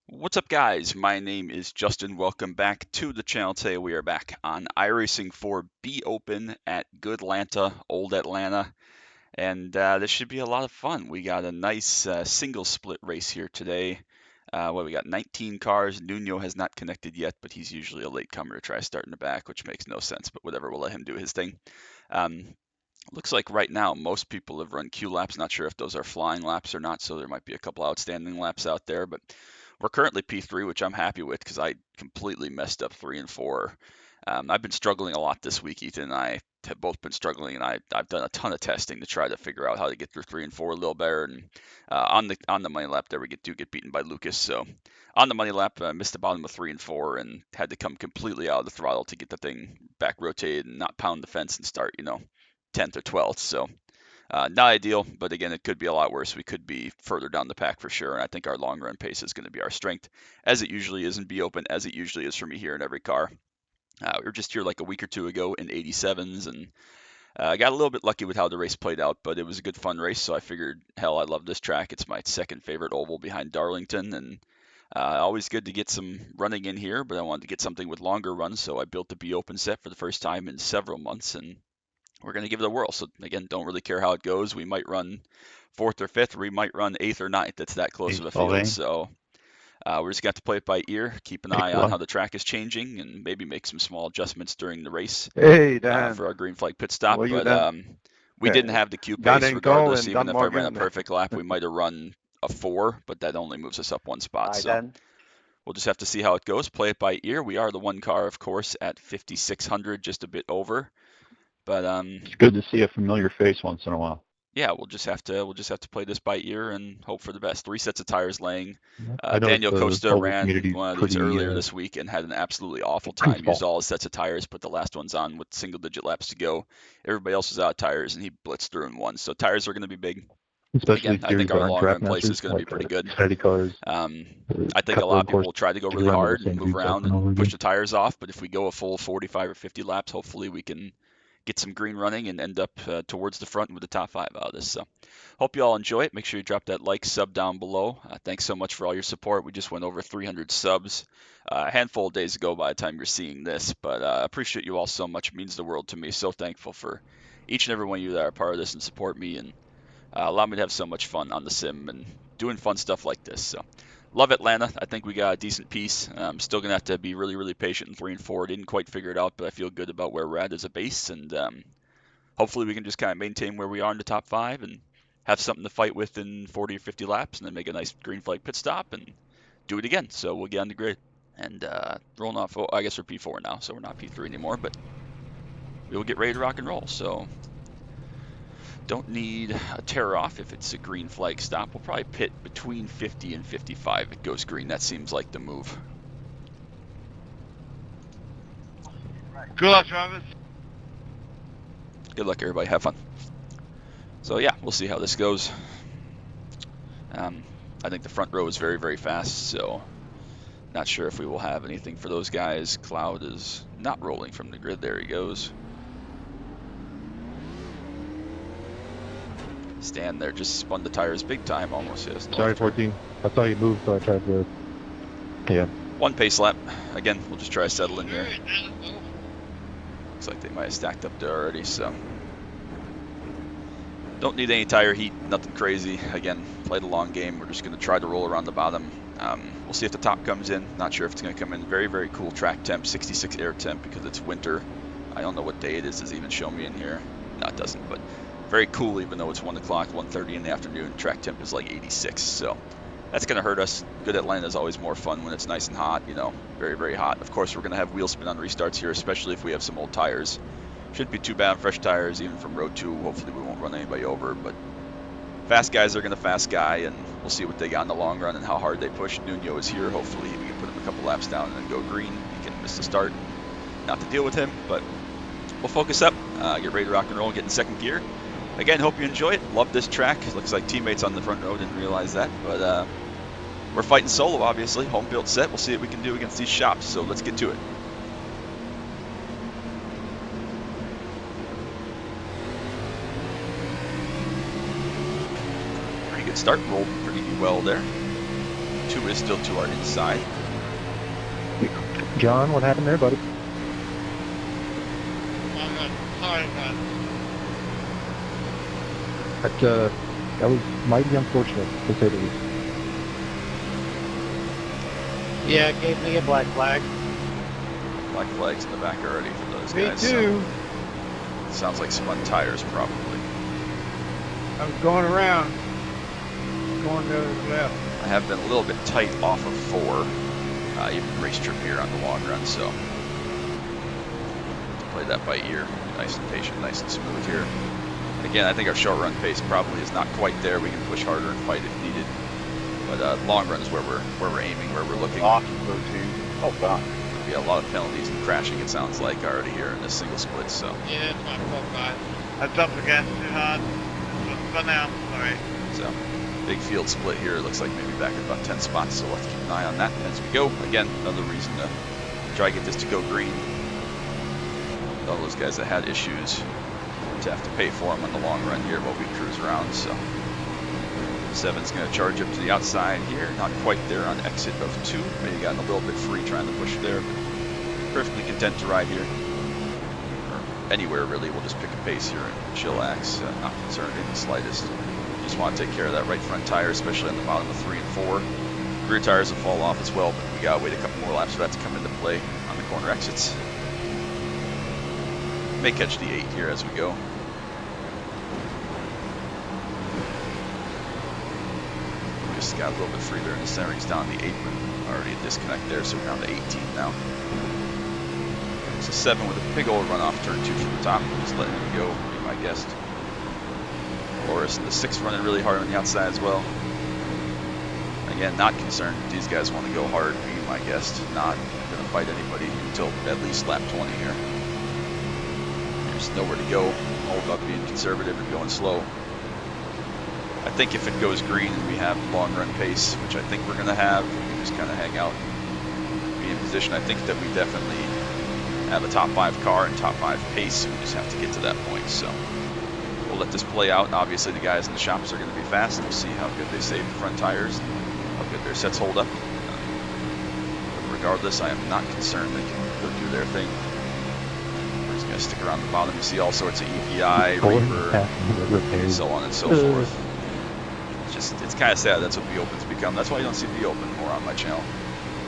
What's up, guys? My name is Justin. Welcome back to the channel. Today we are back on iRacing for B Open at Good Atlanta, Old Atlanta, and this should be a lot of fun. We got a nice single split race here today. We got 19 cars. Nuno has not connected yet, but he's usually a late comer to try starting the back, which makes no sense, but whatever, we'll let him do his thing. Um, Looks like right now most people have run Q laps. Not sure if those are flying laps or not, so there might be a couple outstanding laps out there. But we're currently P3, which I'm happy with because I completely messed up 3 and 4. I've been struggling a lot this week. Ethan and I have both been struggling, and I've done a ton of testing to try to figure out how to get through 3 and 4 a little better. And on the money lap there, we get beaten by Lucas. So on the money lap, I missed the bottom of 3 and 4 and had to come completely out of the throttle to get the thing back rotated and not pound the fence and start, 10th or 12th. So not ideal, but again, it could be a lot worse. We could be further down the pack for sure. And I think our long run pace is going to be our strength, as it usually is in B Open, as it usually is for me here in every car. We were just here like a week or two ago in 87s, and I got a little bit lucky with how the race played out, but it was a good fun race. So I figured, hell, I love this track. It's my second favorite oval behind Darlington, and always good to get some running in here. But I wanted to get something with longer runs, so I built the B Open set for the first time in several months, and we're going to give it a whirl. So again, don't really care how it goes. We might run fourth or fifth, or we might run eighth or ninth. It's that close of a field. So we're just got to play it by ear, keep an eye on how the track is changing, and maybe make some small adjustments during the race Hey, Dan. for our green flag pit stop. Well, you But Dan. we didn't have the Q Dan pace and Cole regardless. and Even Dan if I ran a Morgan. perfect lap, we might have run a 4, but that only moves us up one spot. Hi, So Dan. we'll just have to see how it goes. Play it by ear. We are the one car, of course, at 5,600, just a bit over. But It's good to see a familiar face once in a while. yeah, we'll just have to play this by ear and hope for the best. 3 sets of tires laying. I know Daniel the Costa oval ran community is one of these pretty earlier this week and had an absolutely awful pretty time. Used small, all his sets of tires, put the last ones on with single-digit laps to go. Everybody else was out of tires, and he blitzed through and won. So tires are going to be big. especially Again, I series think that our aren't long track run place is masters going to be like pretty good. Xfinity cars. I think a Couple lot of of people course will try to go they really run with the hard and same move grease over around and over and push again. the tires off. But if we go a full 45 or 50 laps, hopefully we can get some green running and end up towards the front with the top 5 out of this. So hope you all enjoy it. Make sure you drop that like, sub down below. Thanks so much for all your support. We just went over 300 subs a handful of days ago by the time you're seeing this, but appreciate you all so much. It means the world to me. So thankful for each and every one of you that are part of this and support me and allow me to have so much fun on the sim and doing fun stuff like this. So love Atlanta. I think we got a decent piece. I'm still gonna have to be really, really patient in 3 and 4. Didn't quite figure it out, but I feel good about where we're at as a base, and hopefully we can just kind of maintain where we are in the top 5 and have something to fight with in 40 or 50 laps, and then make a nice green flag pit stop and do it again. So we'll get on the grid and rolling off. Oh, I guess we're P4 now, so we're not P3 anymore, but we will get ready to rock and roll. So don't need a tear off if it's a green flag stop. We'll probably pit between 50 and 55 if it goes green. That seems like the move. Good luck, Travis. Good luck, everybody. Have fun. So yeah, we'll see how this goes. I think the front row is very, very fast, so not sure if we will have anything for those guys. Cloud is not rolling from the grid. There he goes. Stand there, just spun the tires big time almost. Yes. Sorry, 14. I saw you move, so I tried to. Yeah. One pace lap. Again, we'll just try to settle in here. Looks like they might have stacked up there already, so. Don't need any tire heat, nothing crazy. Again, play the long game. We're just going to try to roll around the bottom. We'll see if the top comes in. Not sure if it's going to come in. Very, very cool track temp, 66 air temp because it's winter. I don't know what day it is. Does it even show me in here? No, it doesn't, but very cool even though it's 1 o'clock, 1:30 in the afternoon. Track temp is like 86, so that's going to hurt us. Good Atlanta is always more fun when it's nice and hot, very, very hot. Of course, we're going to have wheel spin on restarts here, especially if we have some old tires. Shouldn't be too bad on fresh tires, even from row 2. Hopefully we won't run anybody over, but fast guys are going to fast guy, and we'll see what they got in the long run and how hard they push. Nuno is here. Hopefully we can put him a couple laps down and then go green. He can miss the start. Not to deal with him, but we'll focus up, get ready to rock and roll, get in second gear. Again, hope you enjoy it. Love this track. Looks like teammates on the front row didn't realize that, but we're fighting solo, obviously. Home built set. We'll see what we can do against these shops, so let's get to it. Pretty good start. Rolled pretty well there. 2 is still to our inside. John, what happened there, buddy? Sorry, man. That was mighty unfortunate, to say the least. Yeah, it gave me a black flag. Black flags in the back already for those Me guys. too. So sounds like spun tires probably. I was going around, going to the left. I have been a little bit tight off of 4, even race trip here on the long run, so play that by ear. Nice and patient, nice and smooth here. Again, I think our short run pace probably is not quite there. We can push harder and fight if needed. But long run is where we're aiming, where we're looking. Awesome routine. Oh, God. There'll be a lot of penalties and crashing, it sounds like, already here in this single split. So Yeah, it's my fault, guys. I jumped the gas too hard. But now, sorry. So big field split here. It looks like maybe back at about 10 spots, so we'll have to keep an eye on that as we go. Again, another reason to try to get this to go green. All those guys that had issues to have to pay for them on the long run here while we cruise around. So 7's going to charge up to the outside here. Not quite there on exit of 2. Maybe gotten a little bit free trying to push there. Perfectly content to ride here. Anywhere really, we'll just pick a pace here and chillax, not concerned in the slightest. Just want to take care of that right front tire, especially on the bottom of 3 and 4. Rear tires will fall off as well, but we gotta wait a couple more laps for that to come into play on the corner exits. May catch the 8 here as we go. Just got a little bit free there in the center. He's down the apron. Already a disconnect there, so we're down to 18 now. So 7 with a big old runoff, turn 2 from the top. Just letting him go, be my guest. Loris in the 6 running really hard on the outside as well. Again, not concerned if these guys want to go hard, be my guest. Not going to fight anybody until at least lap 20 here. There's nowhere to go. All about being conservative and going slow. I think if it goes green and we have long run pace, which I think we're going to have, we can just kind of hang out, be in position. I think that we definitely have a top 5 car and top 5 pace. We just have to get to that point. So we'll let this play out. And obviously the guys in the shops are going to be fast. We'll see how good they save the front tires and how good their sets hold up. But regardless, I am not concerned. They can go do their thing. We're just going to stick around the bottom. You see all sorts of EPI, Reaper, and so on and so forth. It's kind of sad that's what B-Open's become. That's why you don't see B-Open more on my channel.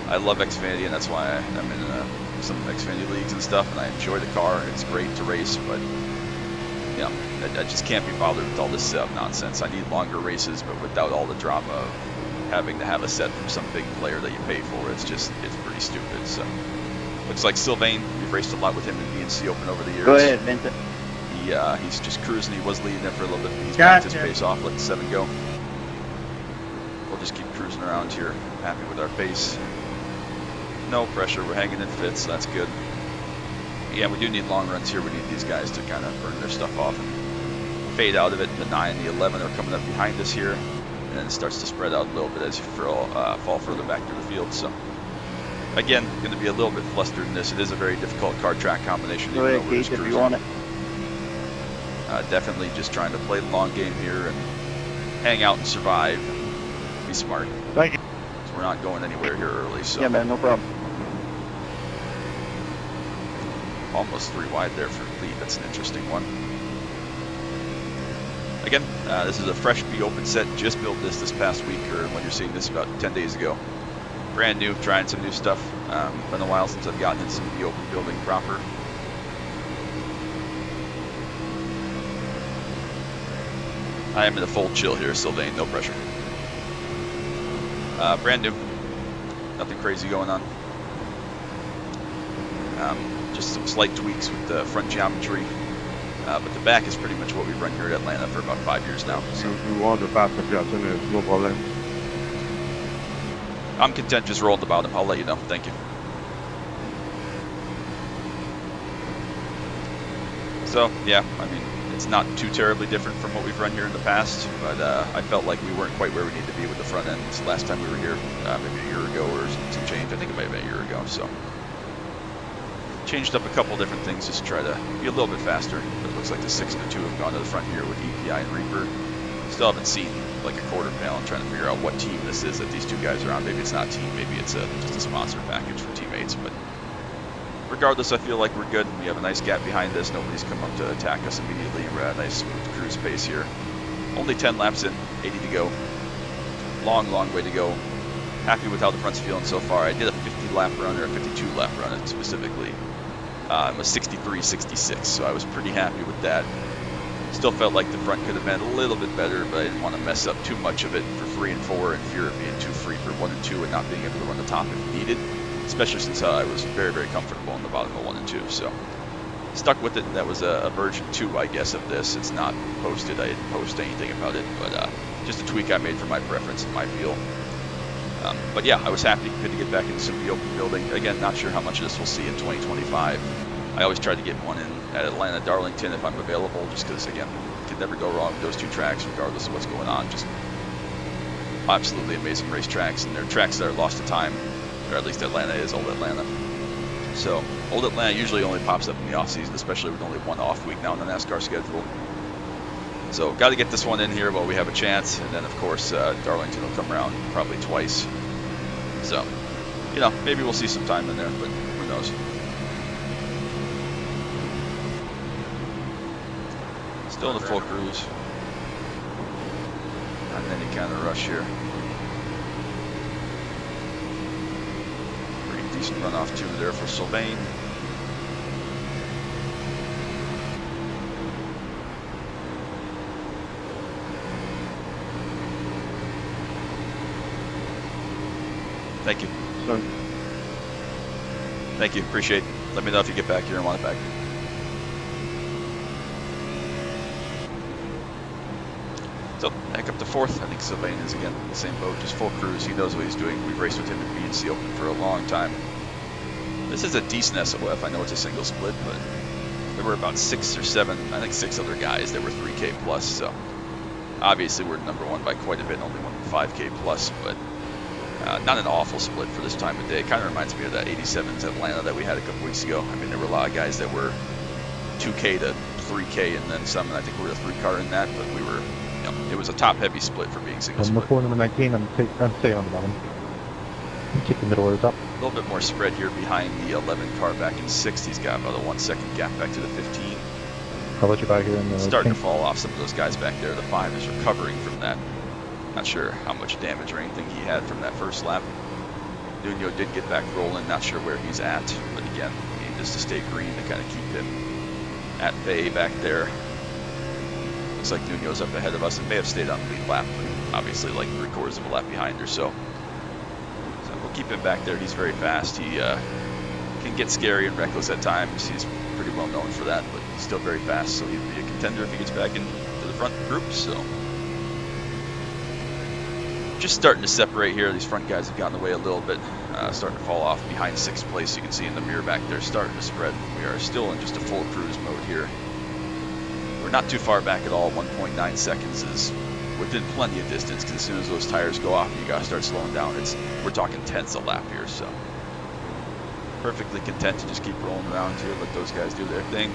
I love Xfinity, and that's why I'm in some Xfinity leagues and stuff, and I enjoy the car. It's great to race, but you know, I just can't be bothered with all this setup nonsense. I need longer races, but without all the drama of having to have a set from some big player that you pay for. It's pretty stupid. So looks like Sylvain, we've raced a lot with him in BNC Open over the years. Go ahead, Vincent. He's just cruising. He was leading there for a little bit. He's backed his pace off, let the 7 go. We'll just keep cruising around here, happy with our pace. No pressure, we're hanging in fifth, so that's good. Yeah, we do need long runs here. We need these guys to kind of burn their stuff off and fade out of it. The 9 and the 11 are coming up behind us here, and then it starts to spread out a little bit as you fall further back through the field. So again, going to be a little bit flustered in this. It is a very difficult car track combination. Go ahead, Keith, if you want it. Definitely just trying to play the long game here and hang out and survive. Be smart. Thank you. So we're not going anywhere here early. So Yeah, man, no problem. almost 3 wide there for lead. That's an interesting one. Again, this is a fresh B-Open set. Just built this past week, or when you're seeing this, about 10 days ago. Brand new, trying some new stuff. Been a while since I've gotten into some B-Open building proper. I am in a full chill here, Sylvain, no pressure. Brand new, nothing crazy going on. Just some slight tweaks with the front geometry, but the back is pretty much what we've run here at Atlanta for about 5 years now. So You want the faster Justin, no problem. I'm content just rolling the bottom. I'll let you know. Thank you. So yeah, I mean, it's not too terribly different from what we've run here in the past, but I felt like we weren't quite where we need to be with the front ends last time we were here, maybe a year ago or some change. I think it might have been a year ago. So changed up a couple different things just to try to be a little bit faster. But it looks like the 6 and the 2 have gone to the front here with EPI and Reaper. Still haven't seen like a quarter panel and trying to figure out what team this is that these two guys are on. Maybe it's not a team, maybe it's just a sponsor package for teammates. But regardless, I feel like we're good. We have a nice gap behind us. Nobody's come up to attack us immediately. We're at a nice smooth cruise pace here. Only 10 laps in, 80 to go. Long, long way to go. Happy with how the front's feeling so far. I did a 50 lap run, or a 52 lap run specifically. It was 63-66, so I was pretty happy with that. Still felt like the front could have been a little bit better, but I didn't want to mess up too much of it for 3 and 4 in fear of being too free for 1 and 2 and not being able to run the top if needed, especially since I was very, very comfortable in the bottom of 1 and 2. So stuck with it. That was a version 2, I guess, of this. It's not posted. I didn't post anything about it, but just a tweak I made for my preference and my feel. But yeah, I was happy. Good to get back into some open building. Again, not sure how much of this we'll see in 2025. I always try to get one in at Atlanta, Darlington if I'm available, just because, again, can never go wrong with those two tracks regardless of what's going on. Just absolutely amazing racetracks, and they're tracks that are lost to time, or at least Atlanta is, Old Atlanta. So Old Atlanta usually only pops up in the off season, especially with only one off week now in the NASCAR schedule. So got to get this one in here while we have a chance, and then of course Darlington will come around probably twice. So, you know, maybe we'll see some time in there, but who knows. Still in the full cruise. Not in any kind of rush here. Pretty decent runoff too there for Sylvain. Thank you. So, Thank you. Appreciate it. Let me know if you get back here and want it back. So back up to 4th. I think Sylvain is again in the same boat, just full cruise. He knows what he's doing. We've raced with him in BNC Open for a long time. This is a decent SOF. I know it's a single split, but there were about 6 or 7, I think 6 other guys that were 3K plus. So obviously we're number 1 by quite a bit, only 5K plus, but not an awful split for this time of day. It kind of reminds me of that 87s Atlanta that we had a couple weeks ago. I mean, there were a lot of guys that were 2K to 3K and then some, and I think we were a 3-car in that, but we were, you know, it was a top-heavy split for being single split. number 19, I'm staying on the bottom. I'm keeping the doors up. A little bit more spread here behind the 11 car back in 6th. He's got about a 1 second gap back to the 15. I'll let you back here in the Starting to fall off. Some of those guys back there. The 5 is recovering from that. Not sure how much damage or anything he had from that first lap. Nuno did get back rolling. Not sure where he's at, but again, he needs to stay green to kind of keep him at bay back there. Looks like Nuno's up ahead of us and may have stayed on the lead lap, but obviously like 3/4 of a lap behind or so. So we'll keep him back there. He's very fast. He can get scary and reckless at times. He's pretty well known for that, but he's still very fast, so he'd be a contender if he gets back into the front group. So just starting to separate here. These front guys have gotten away a little bit, starting to fall off behind 6th place. You can see in the mirror back there starting to spread. We are still in just a full cruise mode here. We're not too far back at all. 1.9 seconds is within plenty of distance, because as soon as those tires go off, you gotta start slowing down. We're talking tenths a lap here, so perfectly content to just keep rolling around here, let those guys do their thing.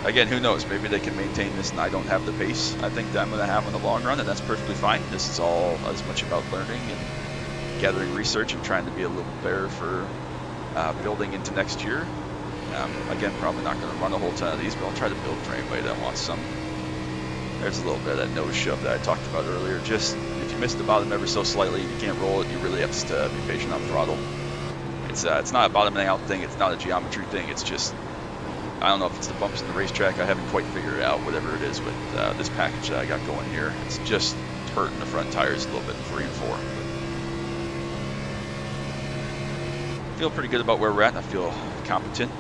Again, who knows? Maybe they can maintain this and I don't have the pace I think that I'm going to have in the long run, and that's perfectly fine. This is all as much about learning and gathering research and trying to be a little better for building into next year. Again, probably not going to run a whole ton of these, but I'll try to build for anybody that wants some. There's a little bit of that nose shove that I talked about earlier. Just if you miss the bottom ever so slightly and you can't roll it, you really have to be patient on throttle. It's not a bottoming out thing. It's not a geometry thing. It's just, I don't know if it's the bumps in the racetrack. I haven't quite figured it out, whatever it is with this package that I got going here. It's just hurting the front tires a little bit in 3 and 4. But I feel pretty good about where we're at. I feel competent,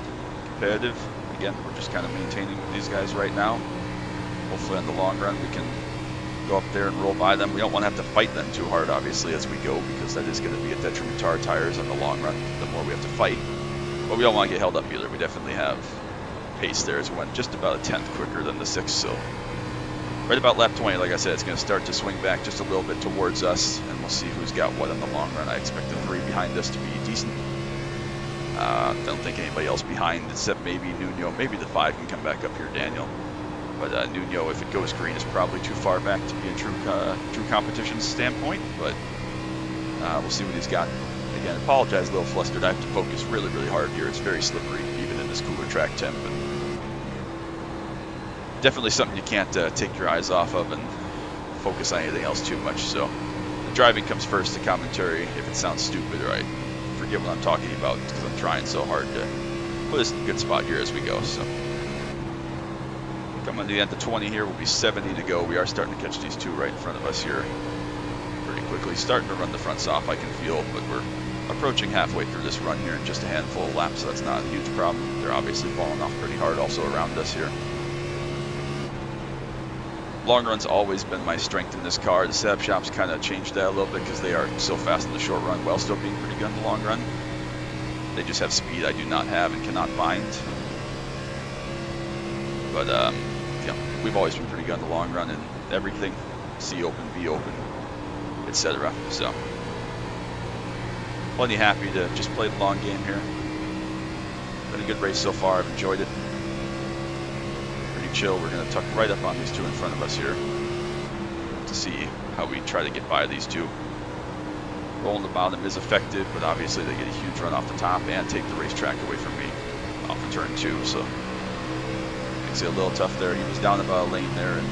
competitive. Again, we're just kind of maintaining with these guys right now. Hopefully in the long run we can go up there and roll by them. We don't want to have to fight them too hard, obviously, as we go, because that is going to be a detriment to our tires in the long run, the more we have to fight. But we don't want to get held up either. We definitely have pace there. As we went just about a tenth quicker than the 6th, so right about lap 20, like I said, it's going to start to swing back just a little bit towards us, and we'll see who's got what in the long run. I expect the 3 behind us to be decent. I don't think anybody else behind, except maybe Nuno. Maybe the 5 can come back up here, Daniel. But Nuno, if it goes green, is probably too far back to be a true competition standpoint. But we'll see what he's got. Again, apologize, a little flustered. I have to focus really, really hard here. It's very slippery, even in this cooler track temp. But definitely something you can't take your eyes off of and focus on anything else too much. So the driving comes first, the commentary. If it sounds stupid or I forget what I'm talking about, because I'm trying so hard to put us in a good spot here as we go. So coming to the end of 20 here, will be 70 to go. We are starting to catch these two right in front of us here pretty quickly. Starting to run the fronts off, I can feel, but we're approaching halfway through this run here in just a handful of laps, so that's not a huge problem. They're obviously falling off pretty hard also around us here. Long run's always been my strength in this car. The setup shop's kind of changed that a little bit because they are so fast in the short run while still being pretty good in the long run. They just have speed I do not have and cannot find. But yeah, we've always been pretty good in the long run and everything. C open, B open, etc. So plenty happy to just play the long game here. Been a good race so far. I've enjoyed it. Pretty chill. We're going to tuck right up on these two in front of us here to see how we try to get by these two. Rolling the bottom is effective, but obviously they get a huge run off the top and take the racetrack away from me off of turn 2. So makes it a little tough there. He was down about a lane there and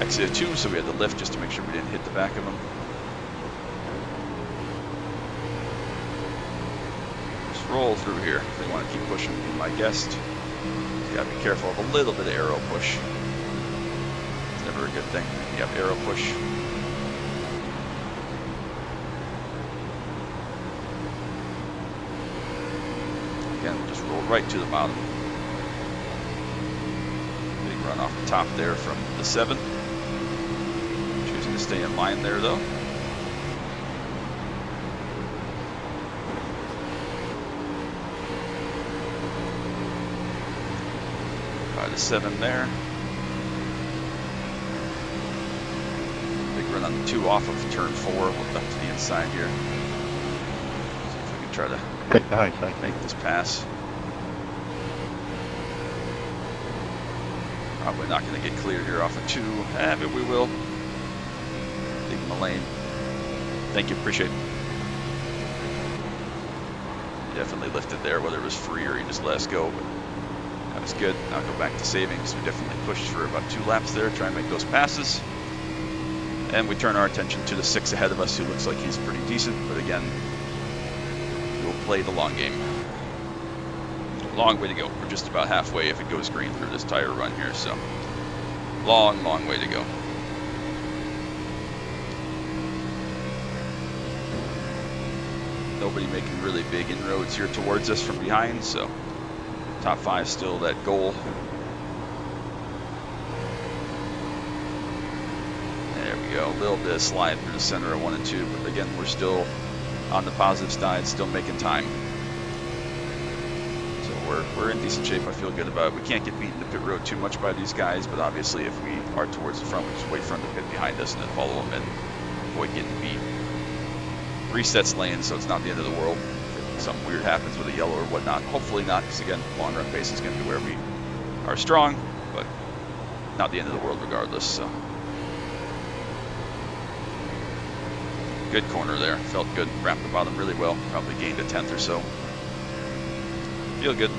exited 2, so we had to lift just to make sure we didn't hit the back of him. Just roll through here. If they want to keep pushing, be my guest. You gotta be careful of a little bit of aero push. It's never a good thing. You have aero push. Again, we'll just roll right to the bottom. Big run off the top there from the 7. Choosing to stay in line there though. By the 7 there. Big run on the 2 off of turn 4. We'll duck to the inside here. See if we can try to Take the high side. make this pass. Probably not going to get cleared here off of 2, but we will. Leave him the lane. Thank you, appreciate it. Definitely lifted there, whether it was free or he just let us go. But that was good. Now go back to savings. We definitely pushed for about 2 laps there, try and make those passes. And we turn our attention to the 6 ahead of us, who looks like he's pretty decent, but again, we'll play the long game. Long way to go. We're just about halfway if it goes green through this tire run here, so long, long way to go. Nobody making really big inroads here towards us from behind, so top 5 still that goal. There we go. A little bit of slide through the center of 1 and 2, but again, we're still on the positive side, still making time. So we're in decent shape. I feel good about it. We can't get beat in the pit road too much by these guys, but obviously if we are towards the front, we just wait for them to pit behind us and then follow them and avoid getting beat. Resets lane, so it's not the end of the world. If something weird happens with a yellow or whatnot, hopefully not, because again, long run pace is going to be where we are strong, but not the end of the world regardless. So good corner there, felt good, wrapped the bottom really well, probably gained a 10th or so. Feel good.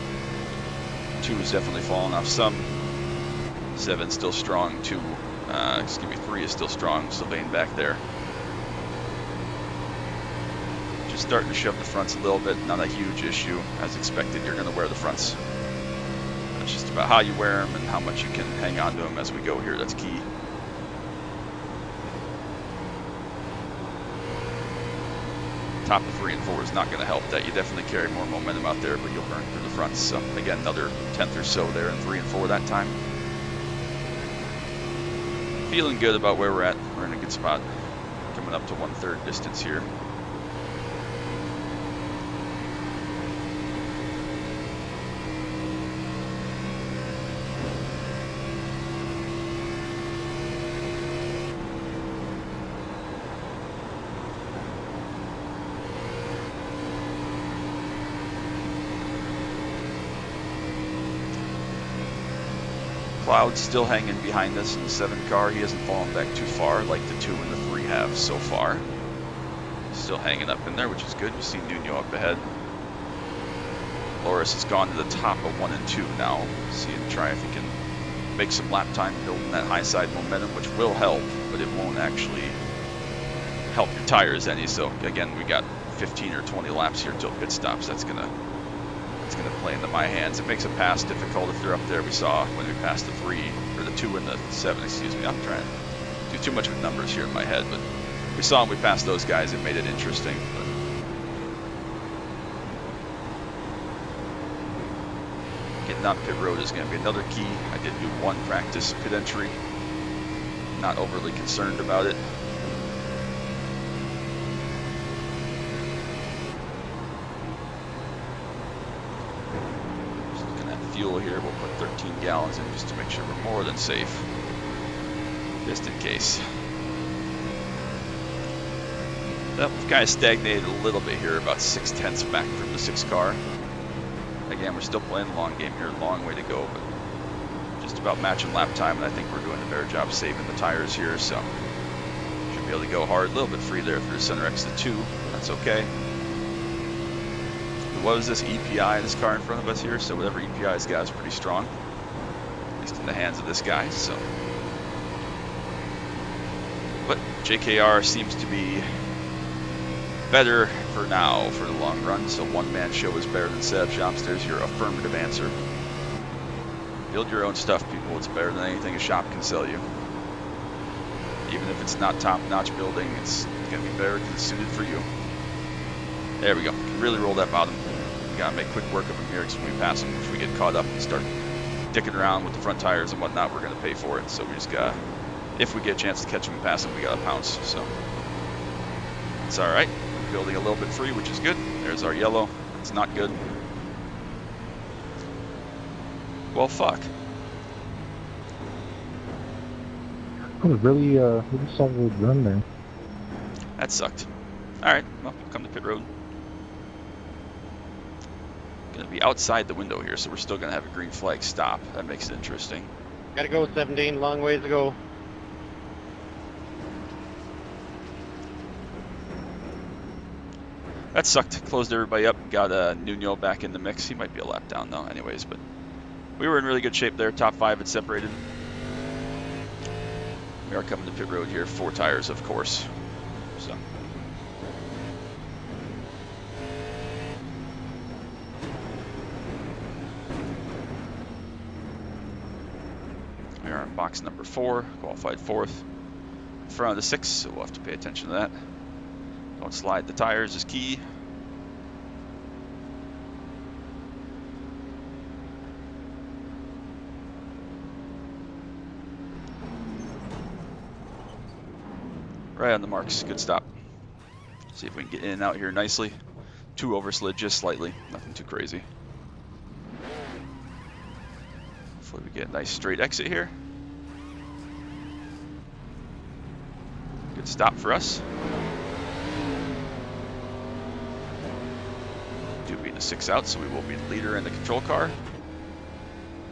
2 is definitely falling off some. 7 still strong. 3 is still strong. Sylvain back there. Just starting to shove the fronts a little bit. Not a huge issue. As expected, you're going to wear the fronts. It's just about how you wear them and how much you can hang on to them as we go here. That's key. Top of 3 and 4 is not going to help that. You definitely carry more momentum out there, but you'll burn through the fronts. So again, another 10th or so there in 3 and 4 that time. Feeling good about where we're at. We're in a good spot. Coming up to 1/3 distance here. Cloud's still hanging behind us in the 7 car. He hasn't fallen back too far like the 2 and the 3 have so far. Still hanging up in there, which is good. You see Nuno up ahead. Loris has gone to the top of 1 and 2 now. See him try if he can make some lap time, building that high side momentum, which will help, but it won't actually help your tires any. So again, we got 15 or 20 laps here till pit stops. That's gonna play into my hands. It makes a pass difficult if they're up there. We saw when we passed the 3 or the 2 and the 7. Excuse me. I'm trying to do too much with numbers here in my head, but we saw when we passed those guys. It made it interesting. But getting on pit road is going to be another key. I did do 1 practice pit entry. Not overly concerned about it. Fuel here, we'll put 13 gallons in just to make sure we're more than safe, just in case. Well, we've kind of stagnated a little bit here, about 6/10 back from the 6 car. Again, we're still playing the long game here, long way to go, but just about matching lap time, and I think we're doing a better job saving the tires here, so should be able to go hard. A little bit free there through center exit 2, that's okay. What was this EPI, this car in front of us here? So whatever EPI's got is pretty strong, at least in the hands of this guy. So, but JKR seems to be better for now for the long run. So one-man show is better than setup shops. There's your affirmative answer. Build your own stuff, people. It's better than anything a shop can sell you. Even if it's not top-notch building, it's gonna be better because it's suited for you. There we go. Can really roll that bottom. We gotta make quick work of them here because when we pass them, if we get caught up and start dicking around with the front tires and whatnot, we're gonna pay for it. So we just gotta, if we get a chance to catch them and pass them, we gotta pounce. So it's all right. We're building a little bit free, which is good. There's our yellow. It's not good. Well, fuck. That was really solid run there. That sucked. All right. Well, we'll come to pit road. Going to be outside the window here, so we're still going to have a green flag stop. That makes it interesting. Gotta go 17, long ways to go. That sucked. Closed everybody up. Got Nuno back in the mix. He might be a lap down though, anyways. But we were in really good shape there. Top 5 had separated. We are coming to pit road here. 4 tires, of course. So. We are in box number 4, qualified 4th. In front of the 6, so we'll have to pay attention to that. Don't slide the tires is key. Right on the marks, good stop. See if we can get in and out here nicely. 2 overslid just slightly, nothing too crazy. Hopefully we get a nice straight exit here. Good stop for us. Do beat the 6 out, so we will be the leader in the control car.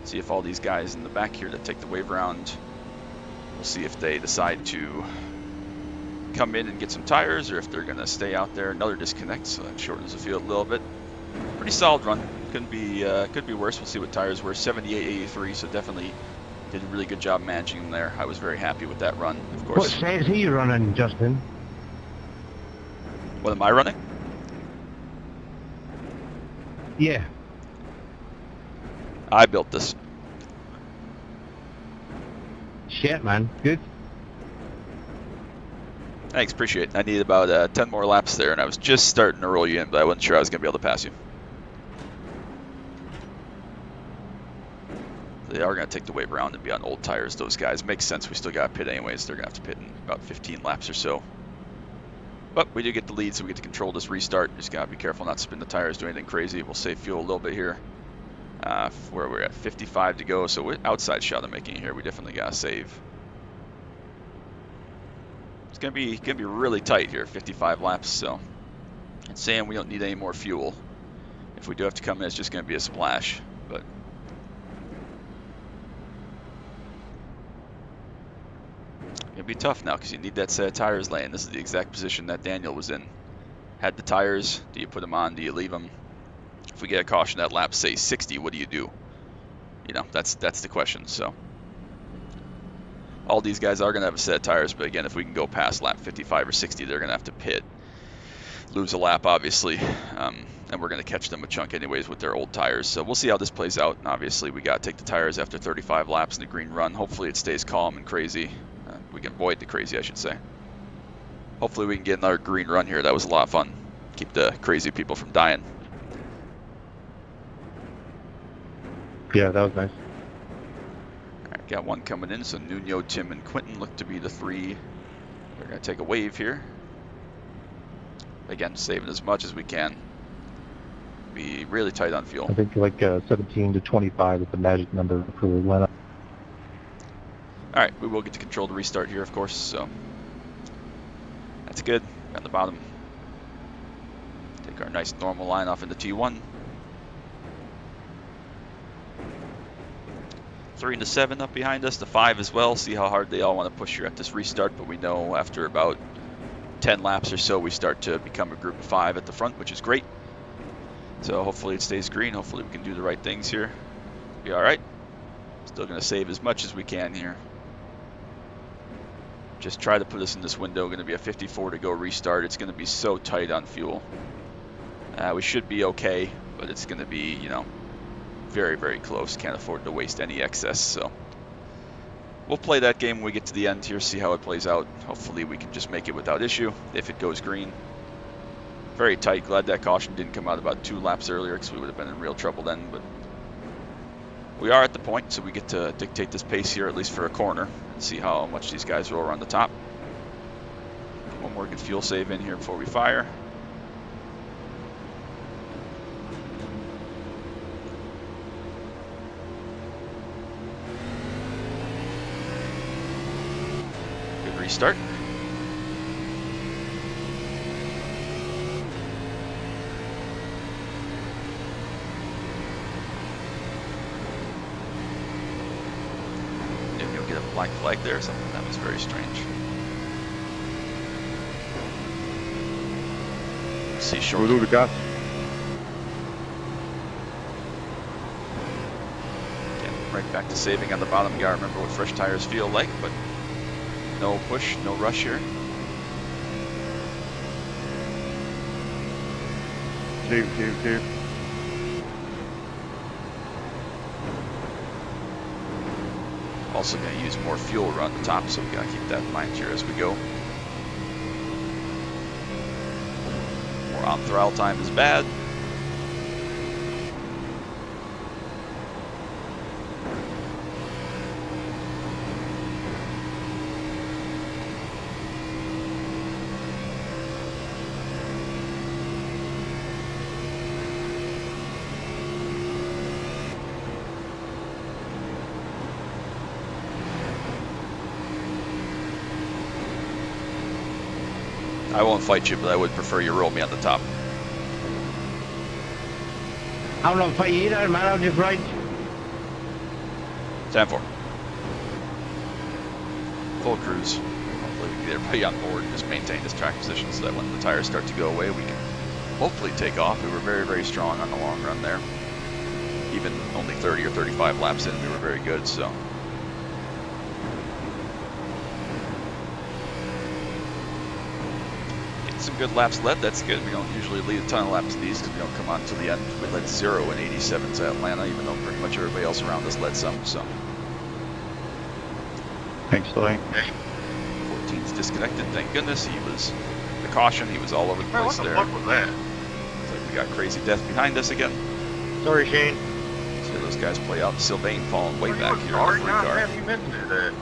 See if all these guys in the back here that take the wave round, we'll see if they decide to come in and get some tires or if they're going to stay out there. Another disconnect, so that shortens the field a little bit. Pretty solid run. Could be worse. We'll see what tires were. 78.83, so definitely did a really good job managing them there. I was very happy with that run, of What course. stage are you running, Justin? What am I running? Yeah. I built this. Shit, man. Good. Thanks, appreciate it. I need about 10 more laps there, and I was just starting to roll you in, but I wasn't sure I was going to be able to pass you. They are going to take the wave around and be on old tires, those guys. Makes sense. We still got to pit anyways. They're going to have to pit in about 15 laps or so. But we do get the lead, so we get to control this restart. Just got to be careful not to spin the tires, do anything crazy. We'll save fuel a little bit here. Where we're at 55 to go, so we're outside shot of making it here. We definitely got to save. It's gonna be really tight here, 55 laps. So it's saying we don't need any more fuel. If we do have to come in, it's just gonna be a splash. But Gonna be tough now because you need that set of tires laying. This is the exact position that Daniel was in. Had the tires. Do you put them on? Do you leave them? If we get a caution at lap, say 60, what do you do? You know, that's the question. So all these guys are gonna have a set of tires, but again, if we can go past lap 55 or 60, they're gonna have to pit, lose a lap, obviously, and we're gonna catch them a chunk anyways with their old tires. So we'll see how this plays out. And obviously, we gotta take the tires after 35 laps in the green run. Hopefully, it stays calm and crazy. We can avoid the crazy, I should say. Hopefully, we can get another green run here. That was a lot of fun. Keep the crazy people from dying. Yeah, that was nice. All right, got one coming in. So Nuno, Tim, and Quentin look to be the three. They're gonna take a wave here. Again, saving as much as we can. Be really tight on fuel. I think like 17 to 25 is the magic number for Atlanta. All right, we will get to control the restart here, of course, so that's good. On the bottom, take our nice normal line off into T1. 3 to 7 up behind us, the 5 as well. See how hard they all want to push here at this restart, but we know after about 10 laps or so, we start to become a group of 5 at the front, which is great. So hopefully it stays green. Hopefully we can do the right things here. Be all right. Still going to save as much as we can here. Just try to put us in this window. Going to be a 54 to go restart. It's going to be so tight on fuel. We should be okay, but it's going to be, you know, very, very close. Can't afford to waste any excess. So we'll play that game when we get to the end here, see how it plays out. Hopefully we can just make it without issue if it goes green. Very tight. Glad that caution didn't come out about 2 laps earlier because we would have been in real trouble then. But we are at the point, so we get to dictate this pace here, at least for a corner, and see how much these guys roll around the top. One more good fuel save in here before we fire. Good restart. Black flag there or something. That was very strange. See short. We'll do the gas. Again, right back to saving on the bottom. You gotta remember what fresh tires feel like, but no push, no rush here. Two. Also going to use more fuel around the top, so we got to keep that in mind here as we go. More on throttle time is bad. I won't fight you, but I would prefer you roll me on the top. I don't fight you either, man. I'll just ride. 10-4. Full cruise. Hopefully we can get everybody on board and just maintain this track position so that when the tires start to go away, we can hopefully take off. We were very, very strong on the long run there. Even only 30 or 35 laps in, we were very good, so. Some good laps led. That's good. We don't usually lead a ton of laps in these because we don't come on until the end. We led 0 in 87s at Atlanta, even though pretty much everybody else around us led some. So Thanks, Lloyd. 14's disconnected. Thank goodness. He was the caution. He was all over the place there. What the fuck was that? It's like we got crazy death behind us again. Sorry, Shane. See those guys play out. Sylvain falling way back here Sorry, on the free not car. have you mentioned that.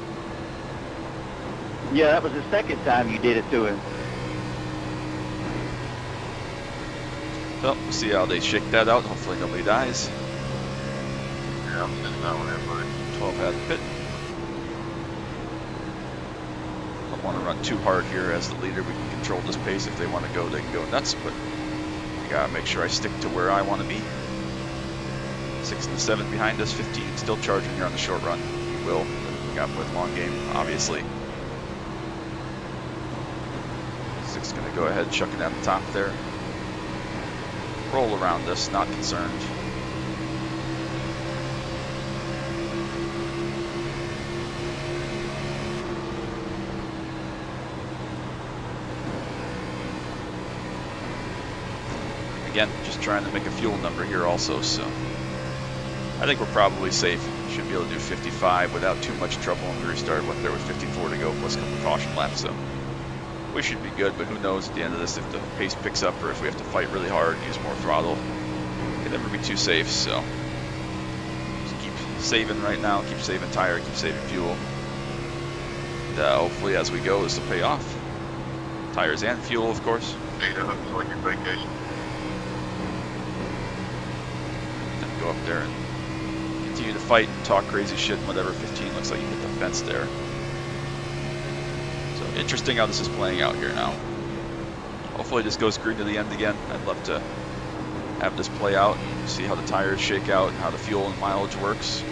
Yeah, that was the second time you did it to him. So we'll see how they shake that out. Hopefully nobody dies. Yeah, I'm sitting down with everybody. 12 had the pit. Don't want to run too hard here as the leader. We can control this pace. If they want to go, they can go nuts, but I gotta make sure I stick to where I want to be. 6 and 7 behind us, 15 still charging here on the short run. We will. We got to play the long game, obviously. Just gonna go ahead, chuck it down the top there. Roll around this, not concerned. Again, just trying to make a fuel number here also, so I think we're probably safe. Should be able to do 55 without too much trouble on the restart. What, there was 54 to go plus a couple caution laps, so we should be good, but who knows at the end of this if the pace picks up or if we have to fight really hard, use more throttle. Can never be too safe, so just keep saving right now, keep saving tire, keep saving fuel. And hopefully as we go, this will pay off. Tires and fuel, of course. Data looks like your vacation. Then go up there and continue to fight and talk crazy shit and whatever. 15 looks like you hit the fence there. So interesting how this is playing out here now. Hopefully this goes green to the end again. I'd love to have this play out and see how the tires shake out and how the fuel and mileage works.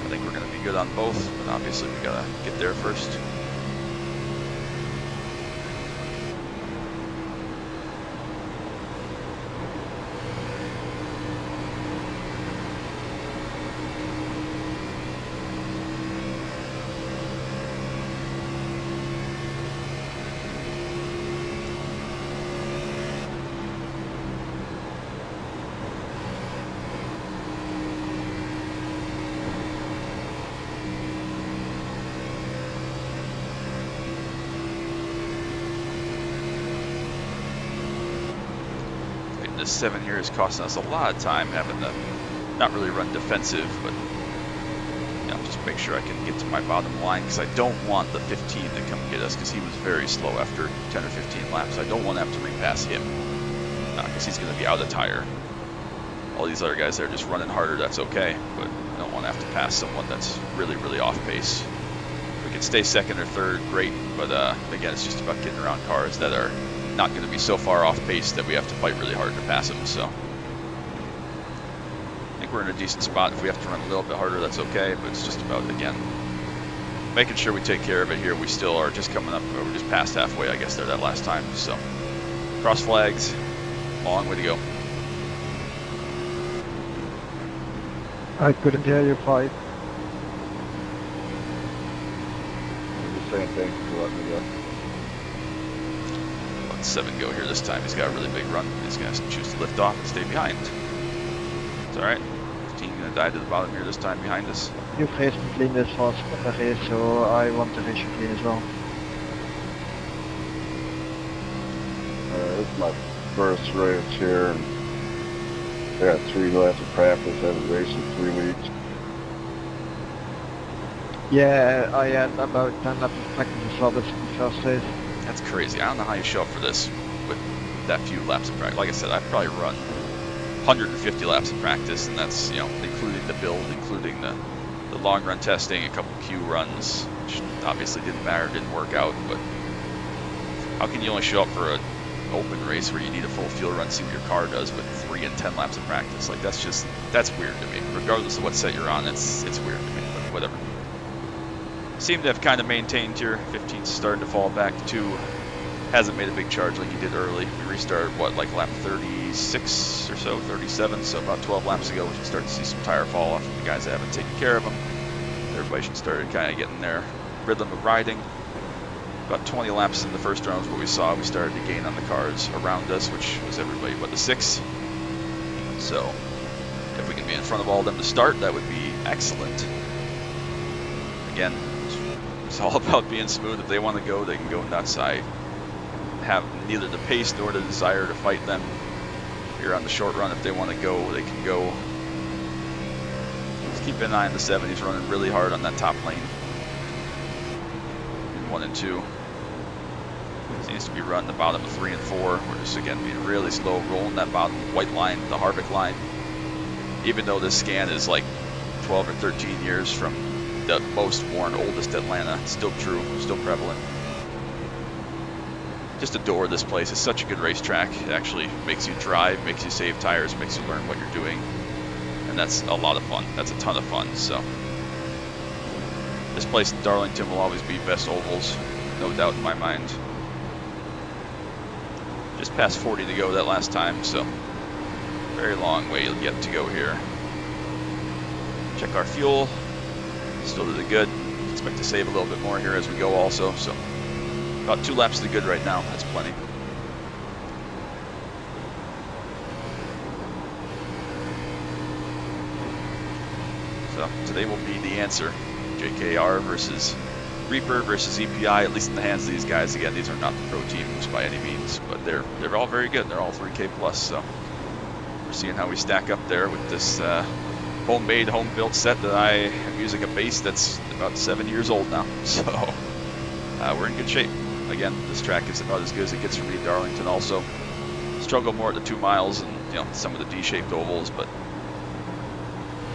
I think we're going to be good on both, but obviously we got to get there first. This 7 here is costing us a lot of time having to not really run defensive, but you know, just make sure I can get to my bottom line because I don't want the 15 to come get us because he was very slow after 10 or 15 laps. I don't want to have to repass him because he's going to be out of tire. All these other guys that are just running harder, that's okay, but I don't want to have to pass someone that's really, really off pace. If we can stay second or third, great, but again, it's just about getting around cars that are not going to be so far off pace that we have to fight really hard to pass them. So I think we're in a decent spot. If we have to run a little bit harder, that's okay, but it's just about, again, making sure we take care of it here. We still are just coming up, we're just past halfway, I guess, there that last time. So cross flags, long way to go. I couldn't hear you, 5. Just saying thank you for letting me go. 7 go here this time. He's got a really big run. He's going to choose to lift off and stay behind. It's alright. 15 going to dive to the bottom here this time behind us. You've raced me clean this fast race, so I want to race you clean as well. This is my first race here, and I got 3 laps of practice. I haven't raced in 3 weeks. Yeah, I had about 10 laps of practice as well. This is the first race. That's crazy. I don't know how you show up for this with that few laps of practice. Like I said, I've probably run 150 laps of practice, and that's, you know, including the build, including the long run testing, a couple Q runs, which obviously didn't matter, didn't work out. But how can you only show up for an open race where you need a full field run, see what your car does with 3 and 10 laps of practice? Like that's weird to me. Regardless of what set you're on, it's weird to me. But whatever. Seem to have kind of maintained here. 15's starting to fall back. 2 hasn't made a big charge like he did early. We restarted, what, like lap 36 or so, 37, so about 12 laps ago we should start to see some tire fall off from the guys that haven't taken care of them. Everybody should start kind of getting their rhythm of riding. About 20 laps in the first round is what we saw. We started to gain on the cars around us, which was everybody but the 6. So if we can be in front of all of them to start, that would be excellent. Again, it's all about being smooth. If they want to go, they can go nuts. I have neither the pace nor the desire to fight them. Here on the short run, if they want to go, they can go. Just keep an eye on the 7. He's running really hard on that top lane. In 1 and 2. Seems to be running the bottom of 3 and 4. We're just, again, being really slow, rolling that bottom white line, the Harvick line. Even though this scan is like 12 or 13 years from the most worn, oldest Atlanta. It's still true, still prevalent. Just adore this place. It's such a good racetrack. It actually makes you drive, makes you save tires, makes you learn what you're doing. And that's a lot of fun. That's a ton of fun. So this place in Darlington will always be best ovals, no doubt in my mind. Just past 40 to go that last time, so very long way yet to go here. Check our fuel. Still to the good. Expect to save a little bit more here as we go also, so about 2 laps to the good right now. That's plenty. So today will be the answer. JKR versus Reaper versus EPI, at least in the hands of these guys. Again, these are not the pro teams by any means, but they're all very good. They're all 3K plus, so we're seeing how we stack up there with this homemade, home-built set that I am using a base that's about 7 years old now. So we're in good shape. Again, this track is about as good as it gets for me. Darlington also struggle more at the 2 miles and some of the D-shaped ovals, but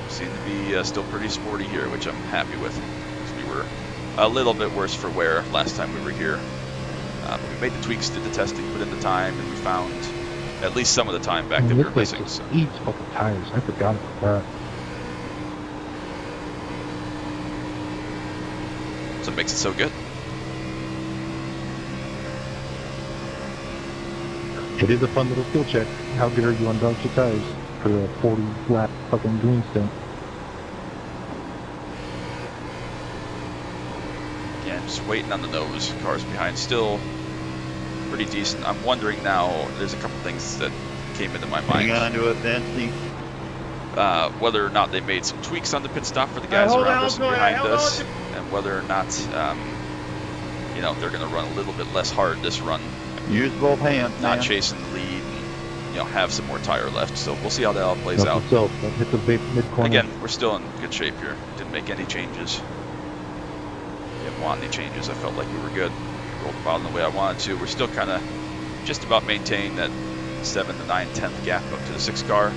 seem to be still pretty sporty here, which I'm happy with. We were a little bit worse for wear last time we were here. But we made the tweaks, did the testing, put in the time, and we found at least some of the time back that we were missing. This place eats fucking tires. I forgot about that. So it makes it so good. It is a fun little skill check. How good are you on dog shit tires for the 40 lap fucking green stint? Yeah, just waiting on the nose. Cars behind still pretty decent. I'm wondering now, there's a couple things that came into my mind. Hang on to it, Nancy. Whether or not they made some tweaks on the pit stop for the guys around us and behind us, and whether or not, they're going to run a little bit less hard this run. Use both hands, Not man. chasing the lead, and, have some more tire left. So we'll see how that all plays out. Don't hit the mid-corner. Again, we're still in good shape here. Didn't make any changes. Didn't want any changes. I felt like we were good. Rolled the bottom the way I wanted to. We're still kind of just about maintaining that 7 to 9 tenth gap up to the 6 car.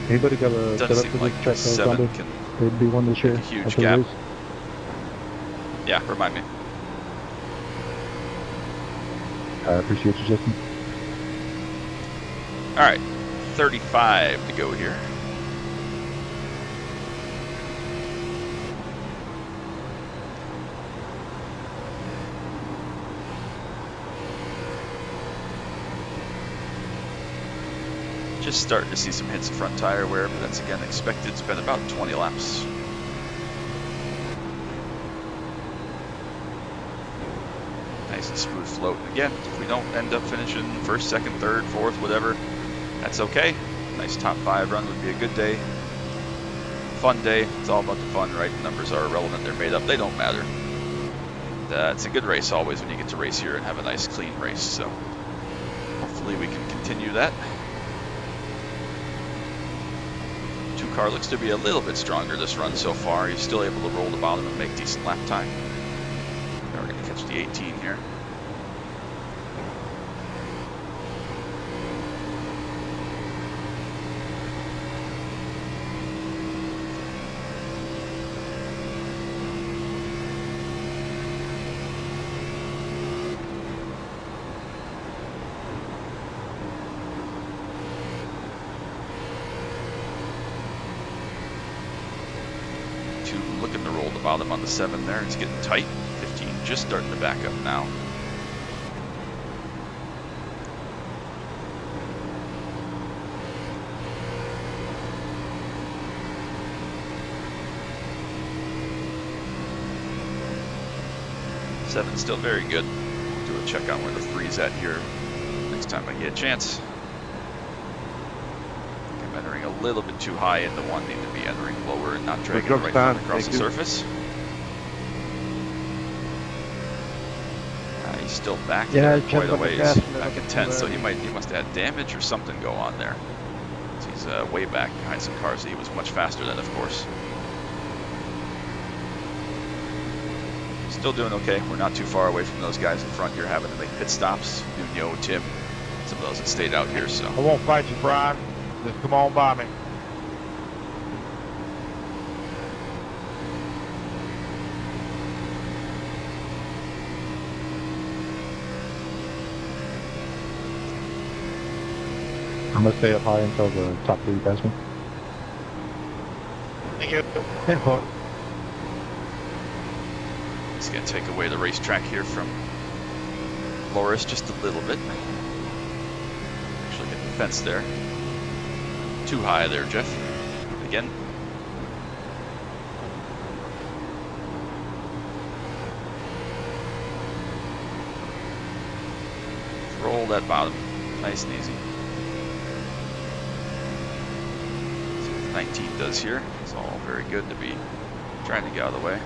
Anybody got a Doesn't setup seem for like this track? 7 can They'd be one to share. make a huge after the gap. race? Yeah, remind me. I appreciate you, Justin. All right, 35 to go here. Just starting to see some hits of front tire wear, but that's again expected. It's been about 20 laps. Nice and smooth float. Again, if we don't end up finishing first, second, third, fourth, whatever, that's okay. Nice top 5 run would be a good day. Fun day. It's all about the fun, right? The numbers are irrelevant. They're made up. They don't matter. And, it's a good race always when you get to race here and have a nice clean race. So hopefully we can continue that. 2 car looks to be a little bit stronger this run so far. He's still able to roll the bottom and make decent lap time. Now we're going to catch the 18 here. Looking to roll the bottom on the 7 there. It's getting tight. 15 just starting to back up now. Seven's still very good. Do a check on where the 3's at here next time I get a chance. I'm entering a little bit too high in the 1, need to be entering lower and not dragging the right foot across the surface. He's still back there quite a ways, back in 10th, so he must have had damage or something go on there. So he's way back behind some cars that he was much faster than, of course. Still doing okay. We're not too far away from those guys in front here having to make pit stops. Nuno, Tim, some of those that stayed out here, so. I won't fight you, Brian. Just come on by me. I'm gonna stay up high until the top 3 pass me. Thank you. He's going to take away the racetrack here from Loris just a little bit. fence there. Too high there, Jeff. Again. Roll that bottom. Nice and easy. See what the 19 does here. It's all very good to be trying to get out of the way.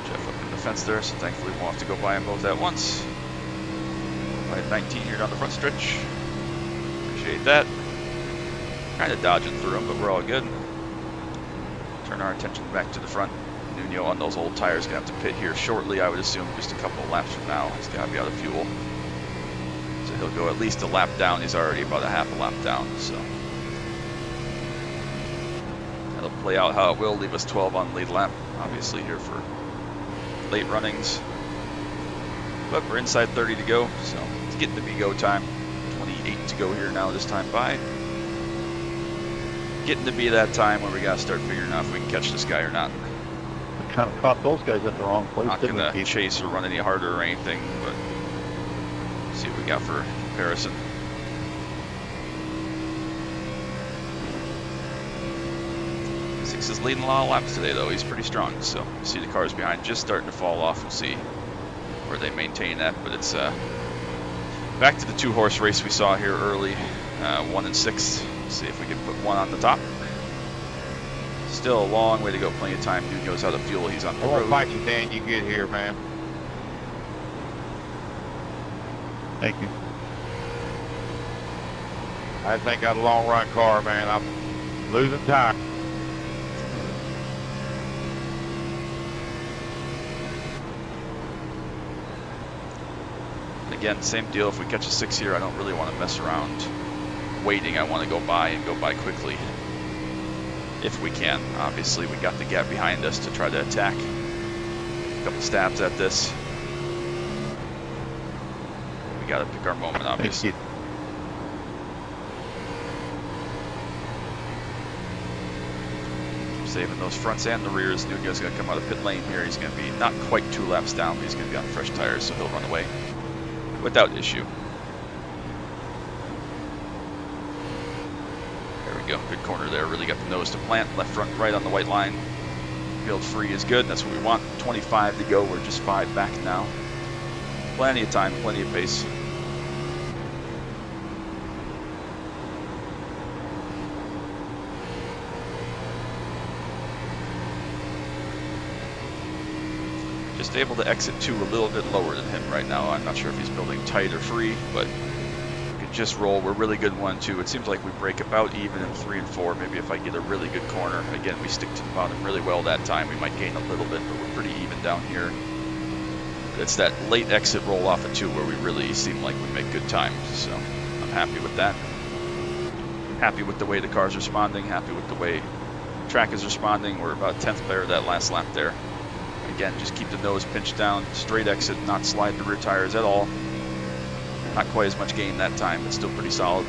Jeff up in the fence there, so thankfully we'll have to go by them both at once. By 19 here down the front stretch. Appreciate that. Kind of dodging through them, but we're all good. Turn our attention back to the front. Nuno on those old tires gonna have to pit here shortly, I would assume, just a couple of laps from now. He's gotta be out of fuel. So he'll go at least a lap down. He's already about a half a lap down, so that'll play out how it will. Leave us 12 on the lead lap, obviously here for late runnings. But we're inside 30 to go, so it's getting to be go time. 28 to go here now this time by. Getting to be that time where we gotta start figuring out if we can catch this guy or not. We kind of caught those guys at the wrong place. Not didn't gonna we, Keith? chase or run any harder or anything, but see what we got for comparison. Six is leading a lot of laps today, though. He's pretty strong, so you see the cars behind just starting to fall off. We'll see where they maintain that, but it's back to the 2-horse race we saw here early, 1 and 6. See if we can put 1 on the top. Still a long way to go, plenty of time. Nuno's out of fuel, he's on the I won't road. fight you, Dan. You get here, man. Thank you. I think got a long run car, man. I'm losing time. Again, same deal. If we catch a 6 here, I don't really want to mess around waiting. I want to go by and go by quickly. If we can. Obviously, we got the gap behind us to try to attack. A couple stabs at this. We got to pick our moment, Thanks, obviously. Keith. Saving those fronts and the rears. Nuno's going to come out of pit lane here. He's going to be not quite 2 laps down, but he's going to be on fresh tires, so he'll run away without issue. There we go. Good corner there. Really got the nose to plant. Left front right on the white line. Field free is good. That's what we want. 25 to go. We're just 5 back now. Plenty of time, plenty of pace. Just able to exit 2 a little bit lower than him right now. I'm not sure if he's building tight or free, but we could just roll. We're really good 1, 2. It seems like we break about even in 3 and 4. Maybe if I get a really good corner. Again, we stick to the bottom really well that time. We might gain a little bit, but we're pretty even down here. It's that late exit roll off of 2 where we really seem like we make good time. So I'm happy with that. Happy with the way the car's responding. Happy with the way track is responding. We're about 10th player that last lap there. Again, just keep the nose pinched down, straight exit, not slide the rear tires at all. Not quite as much gain that time, but still pretty solid.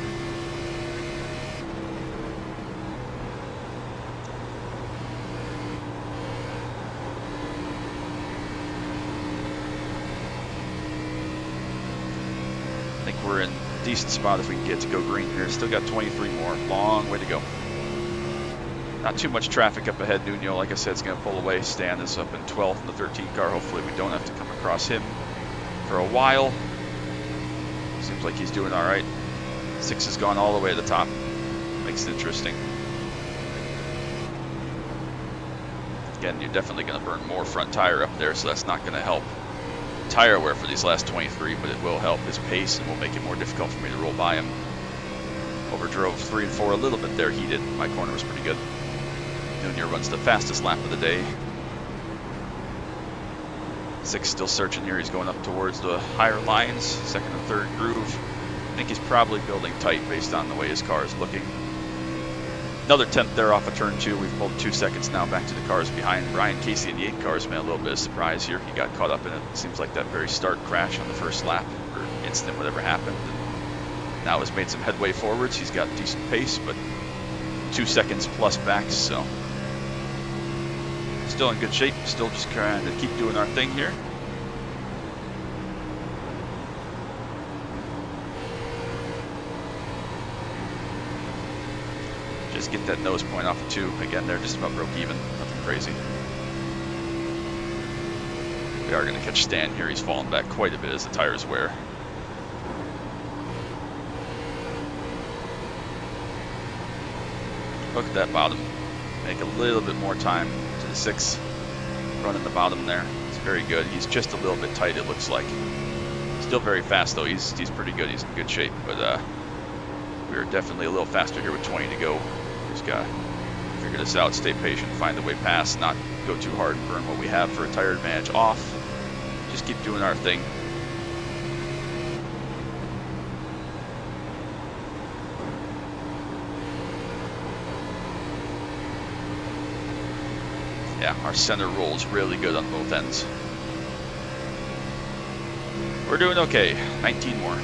I think we're in a decent spot if we can get to go green here. Still got 23 more, long way to go. Not too much traffic up ahead. Nuno, like I said, is going to pull away. Stan is up in 12th in the 13 car. Hopefully we don't have to come across him for a while. Seems like he's doing all right. 6 has gone all the way to the top. Makes it interesting. Again, you're definitely going to burn more front tire up there, so that's not going to help tire wear for these last 23, but it will help his pace and will make it more difficult for me to roll by him. Overdrove 3 and 4 a little bit there. He did. My corner was pretty good. Nuno runs the fastest lap of the day. 6 still searching here. He's going up towards the higher lines, 2nd and 3rd groove. I think he's probably building tight based on the way his car is looking. Another 10th there off of turn 2. We've pulled 2 seconds now back to the cars behind. Ryan Casey in the 8 cars made a little bit of surprise here. He got caught up in it. It seems like that very start crash on the first lap or incident, whatever happened. And now has made some headway forwards. He's got decent pace, but 2 seconds plus back, so still in good shape. Still just trying to keep doing our thing here. Just get that nose point off of 2. Again, they're just about broke even. Nothing crazy. We are going to catch Stan here. He's fallen back quite a bit as the tires wear. Look at that bottom. Make a little bit more time to the 6. Running the bottom there. It's very good. He's just a little bit tight, it looks like. Still very fast, though. He's pretty good. He's in good shape. But we are definitely a little faster here with 20 to go. Just got to figure this out, stay patient, find the way past, not go too hard and burn what we have for a tire advantage off. Just keep doing our thing. Yeah, our center roll is really good on both ends. We're doing okay. 19 more.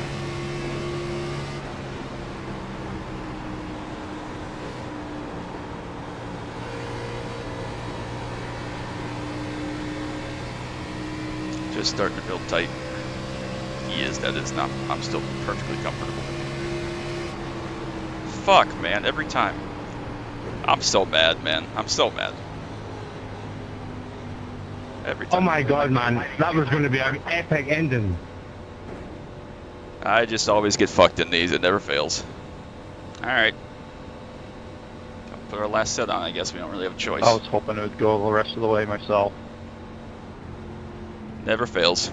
Just starting to build tight. He is, that is not. I'm still perfectly comfortable. Fuck, man, every time. I'm so mad, man. I'm so mad. Every time. Oh my god, man. That was going to be an epic ending. I just always get fucked in these. It never fails. Alright. Put our last set on. I guess we don't really have a choice. I was hoping it would go the rest of the way myself. Never fails.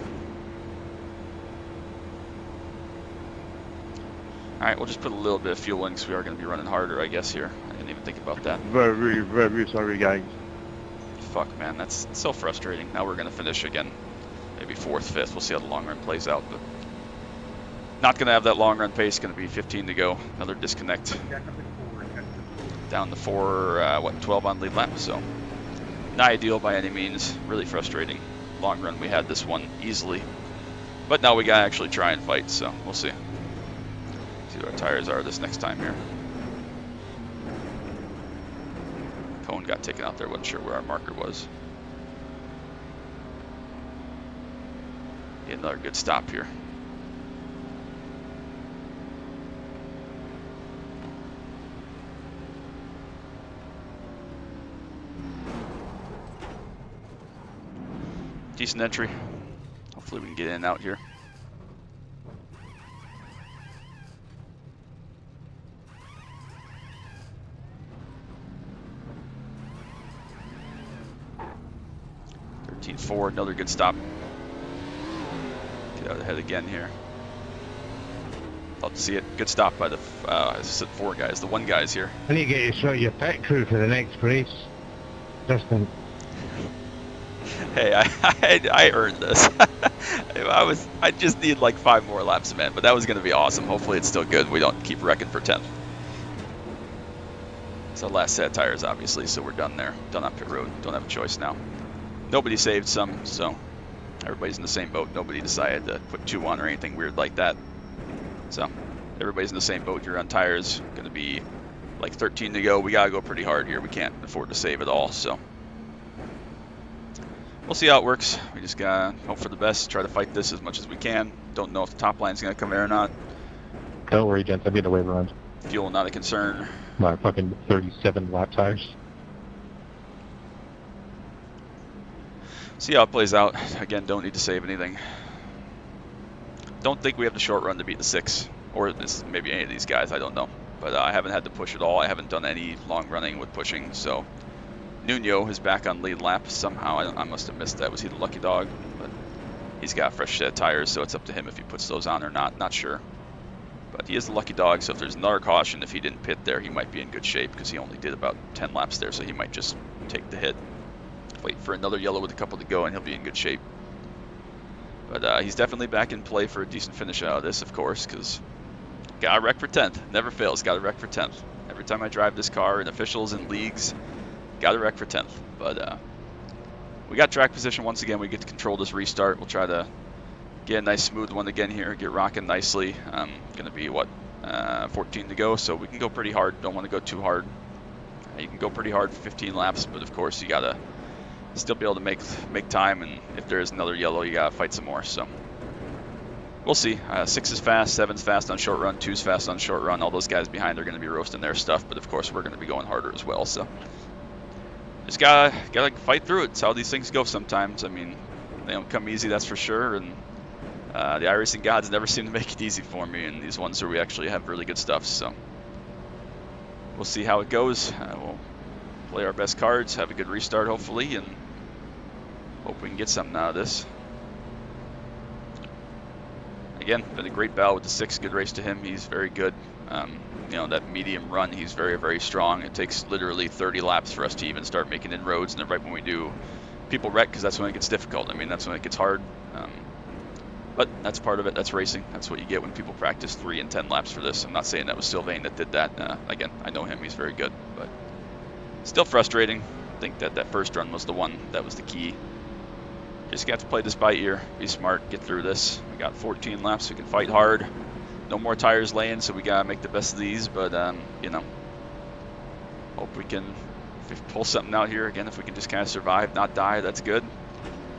Alright, we'll just put a little bit of fuel in because we are going to be running harder, I guess, here. I didn't even think about that. Very, very sorry, guys. Fuck, man, that's so frustrating. Now we're going to finish again. Maybe 4th, 5th. We'll see how the long run plays out. But not going to have that long run pace. Going to be 15 to go. Another disconnect. Down to 12 on lead lap. So not ideal by any means. Really frustrating. Long run, we had this one easily. But now we got to actually try and fight. So we'll see. See what our tires are this next time here. Cone got taken out there, wasn't sure where our marker was. Get another good stop here. Decent entry. Hopefully we can get in and out here. Forward, another good stop. Get out ahead again here. Love to see it. Good stop by the, as I said, 4 guys. The 1 guy's here. I need to get you to show your pit crew for the next race. Justin. Hey, I earned this. I just need like 5 more laps, man. But that was going to be awesome. Hopefully it's still good. We don't keep wrecking for 10th. It's our last set of tires, obviously, so we're done there. Done on pit road. Don't have a choice now. Nobody saved some, so everybody's in the same boat. Nobody decided to put 2 on or anything weird like that. So everybody's in the same boat. You're on tires. Going to be like 13 to go. We got to go pretty hard here. We can't afford to save it all, so we'll see how it works. We just got to hope for the best, try to fight this as much as we can. Don't know if the top line's going to come there or not. Don't worry, gents. I'll be in the wave runs. Fuel not a concern. My fucking 37 lap tires. See how it plays out. Again, don't need to save anything. Don't think we have the short run to beat the 6, or this, maybe any of these guys, I don't know. But I haven't had to push at all. I haven't done any long running with pushing, so Nuno is back on lead lap somehow. I must have missed that. Was he the lucky dog? But he's got a fresh set of tires, so it's up to him if he puts those on or not. Not sure. But he is the lucky dog, so if there's another caution, if he didn't pit there, he might be in good shape because he only did about 10 laps there, so he might just take the hit. Wait for another yellow with a couple to go, and he'll be in good shape. But he's definitely back in play for a decent finish out of this, of course, because got a wreck for 10th. Never fails, got a wreck for 10th. Every time I drive this car in officials and leagues, got a wreck for 10th. But we got track position once again. We get to control this restart. We'll try to get a nice smooth one again here, get rocking nicely. Going to be, 14 to go, so we can go pretty hard. Don't want to go too hard. You can go pretty hard for 15 laps, but of course you got to still be able to make time, and if there is another yellow, you gotta fight some more. So we'll see. 6 is fast, 7's fast on short run, 2's fast on short run. All those guys behind are going to be roasting their stuff, but of course we're going to be going harder as well. So just gotta fight through it. It's how these things go sometimes. I mean, they don't come easy, that's for sure. And the iRacing gods never seem to make it easy for me, and these ones where we actually have really good stuff. So we'll see how it goes. We'll play our best cards, have a good restart hopefully, and hope we can get something out of this. Again, been a great battle with the 6. Good race to him. He's very good. You know, that medium run, he's very, very strong. It takes literally 30 laps for us to even start making inroads, and then right when we do, people wreck because that's when it gets difficult. I mean, that's when it gets hard. But that's part of it. That's racing. That's what you get when people practice 3 and 10 laps for this. I'm not saying that was Sylvain that did that. Again, I know him. He's very good, but still frustrating. I think that first run was the one that was the key. Just got to play this by ear, be smart, get through this. We got 14 laps, we can fight hard. No more tires laying, so we gotta make the best of these. But you know, hope we can pull something out here again. If we can just kind of survive, not die, that's good.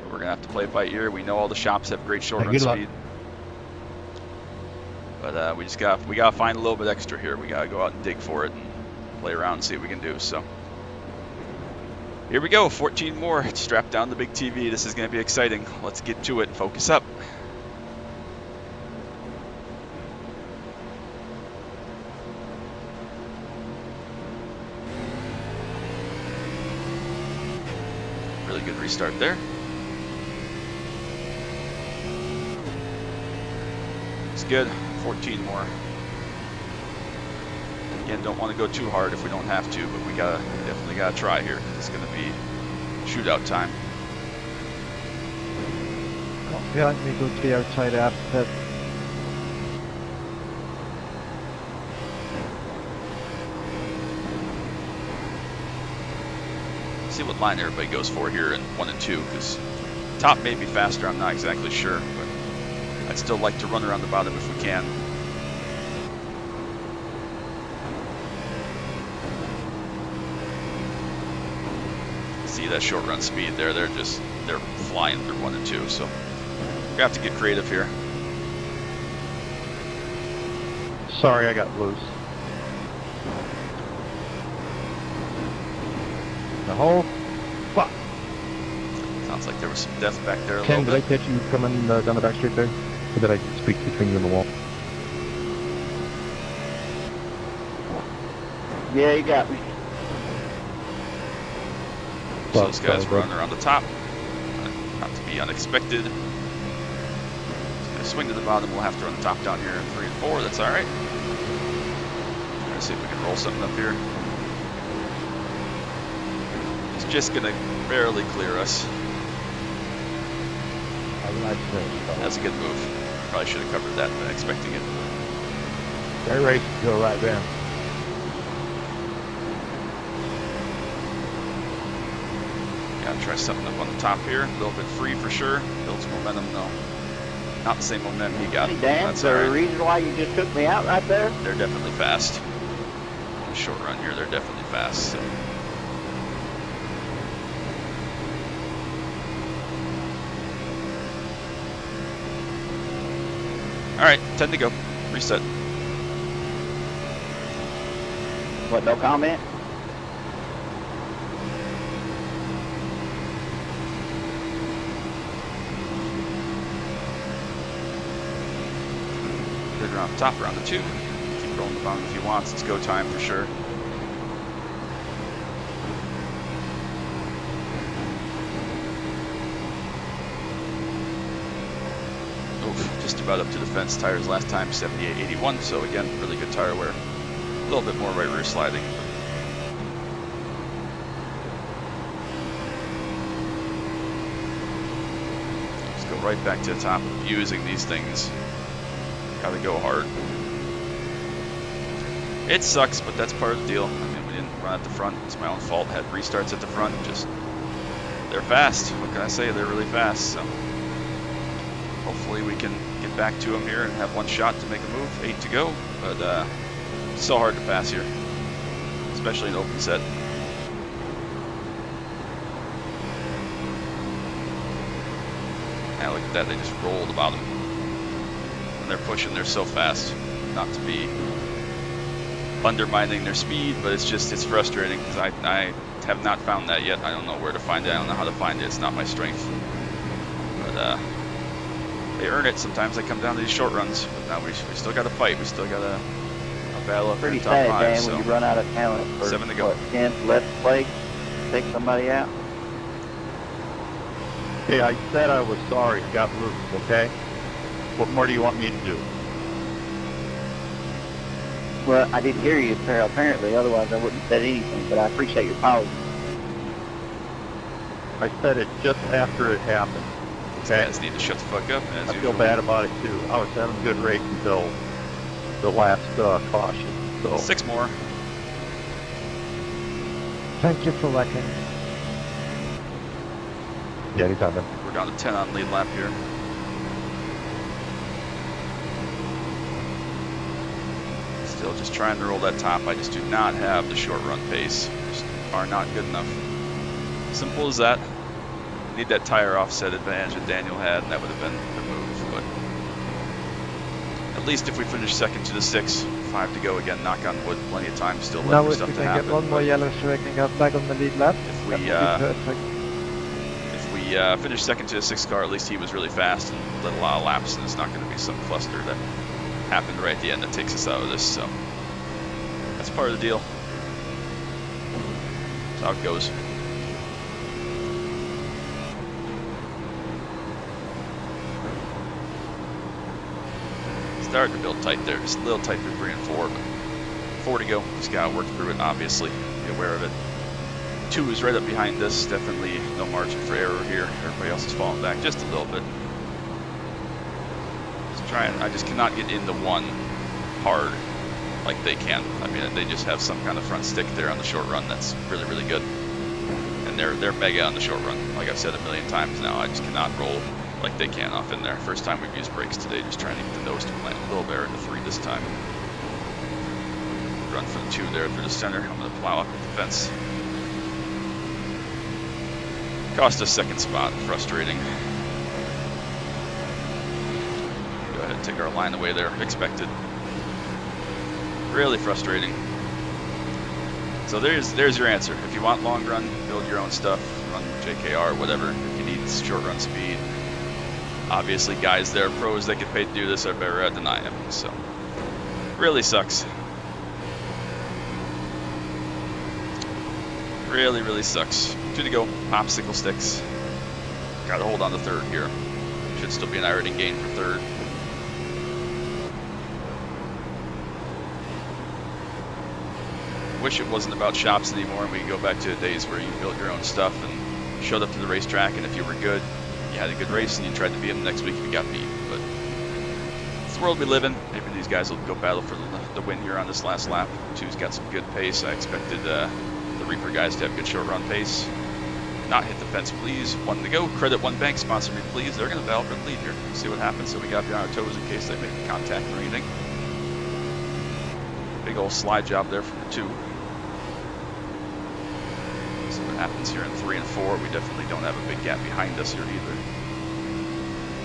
But we're gonna have to play it by ear. We know all the shops have great short run speed, but we gotta find a little bit extra here. We gotta go out and dig for it and play around and see what we can do. So. Here we go, 14 more. Strap down the big TV. This is going to be exciting. Let's get to it. Focus up. Really good restart there. It's good. 14 more. Again, don't want to go too hard if we don't have to, but we definitely gotta try here. It's gonna be shootout time. Yeah, let me go to the outside after that. See what line everybody goes for here in 1 and 2, because top may be faster. I'm not exactly sure, but I'd still like to run around the bottom if we can. See that short run speed there, they're flying through 1 and 2, so we have to get creative here. Sorry, I got loose. The hole. Fuck. Sounds like there was some death back there a Ken, little did I bit. catch you coming down the back street there? Or did I speak between you and the wall? Yeah, you got me. So those guys running around the top, not to be unexpected. Swing to the bottom, we'll have to run the top down here in 3 and 4, that's alright. Let's see if we can roll something up here. It's just gonna barely clear us. That's a good move. Probably should have covered that, but expecting it. That race go right there. Gotta try something up on the top here. A little bit free for sure. Builds momentum, no. Not the same momentum he got. Hey, Dan, That's is there a alright. reason why you just took me out right there? They're definitely fast. On the short run here, they're definitely fast. So. Alright, 10 to go. Reset. What, no comment? Good around the top, around the 2. Keep rolling the bottom if he wants. It's go time for sure. Oof, just about up to the fence. Tires last time 78.81, so again, really good tire wear. A little bit more right rear sliding. Let's go right back to the top, using these things. Gotta go hard. It sucks, but that's part of the deal. I mean, we didn't run at the front. It's my own fault. Had restarts at the front. Just, they're fast. What can I say? They're really fast. So hopefully we can get back to them here and have one shot to make a move. 8 to go, but it's so hard to pass here, especially in open set. Yeah, look at that. They just rolled about him. when they're pushing, they're so fast. Not to be undermining their speed, but it's frustrating because I have not found that yet. I don't know where to find it. I don't know how to find it. It's not my strength. But they earn it. Sometimes they come down to these short runs. But now we still got to fight. We still got a battle up Pretty in top sad, 5. Dan, So when you run out of talent for 7 to go. what, 10th left place, take somebody out. Hey, I said I was sorry. I got loose, okay? What more do you want me to do? Well, I didn't hear you apparently, otherwise I wouldn't have said anything, but I appreciate your apology. I said it just after it happened. These Okay? guys need to shut the fuck up, as I usual. feel bad about it too. I was having a good race until the last caution. So 6 more. Thank you for letting. Yeah, anytime, man. We're down to 10 on lead lap here. Still just trying to roll that top. I just do not have the short run pace. Just are not good enough. Simple as that. Need that tire offset advantage that Daniel had, and that would have been the move. But at least if we finish second to the 6, 5 to go again, knock on wood, plenty of time still left Now for if stuff we to can happen. get one more yellow streak and get back on the lead lap, If that we would be perfect. finish second to the 6th car, at least he was really fast and let a lot of laps, and it's not going to be some cluster that happened right at the end that takes us out of this. So that's part of the deal. That's how it goes. Starting to build tight there, just a little tight for 3 and 4, but 4 to go. Just gotta work through it, obviously. Be aware of it. 2 is right up behind us. Definitely no margin for error here. Everybody else is falling back just a little bit. Just trying. I just cannot get into 1 hard like they can. I mean, they just have some kind of front stick there on the short run that's really, really good. And they're mega on the short run. Like I've said a million times now, I just cannot roll like they can off in there. First time we've used brakes today, just trying to get the nose to plant a little better in the 3 this time. Run for the 2 there through the center. I'm going to plow up at the fence. Cost us 2nd spot, frustrating. Go ahead and take our line away there, expected. Really frustrating. So there's your answer. If you want long run, build your own stuff, run JKR, whatever. If you need short run speed, obviously guys that are pros that get paid to do this are better at denying them. So really sucks. Really, really sucks. 2 to go. Popsicle sticks. Got to hold on to 3rd here. Should still be an iRacing gain for 3rd. Wish it wasn't about shops anymore and we could go back to the days where you built your own stuff and showed up to the racetrack, and if you were good, you had a good race and you tried to beat them the next week if you got beat. But it's the world we live in. Maybe these guys will go battle for the win here on this last lap. 2's got some good pace. I expected the Reaper guys to have good short run pace. Not hit the fence, please. 1 to go. Credit One Bank, sponsor me, please. They're going to battle for the lead here. See what happens. So we got to be on our toes in case they make contact or anything. Big old slide job there from the 2. See what happens here in 3 and 4. We definitely don't have a big gap behind us here either.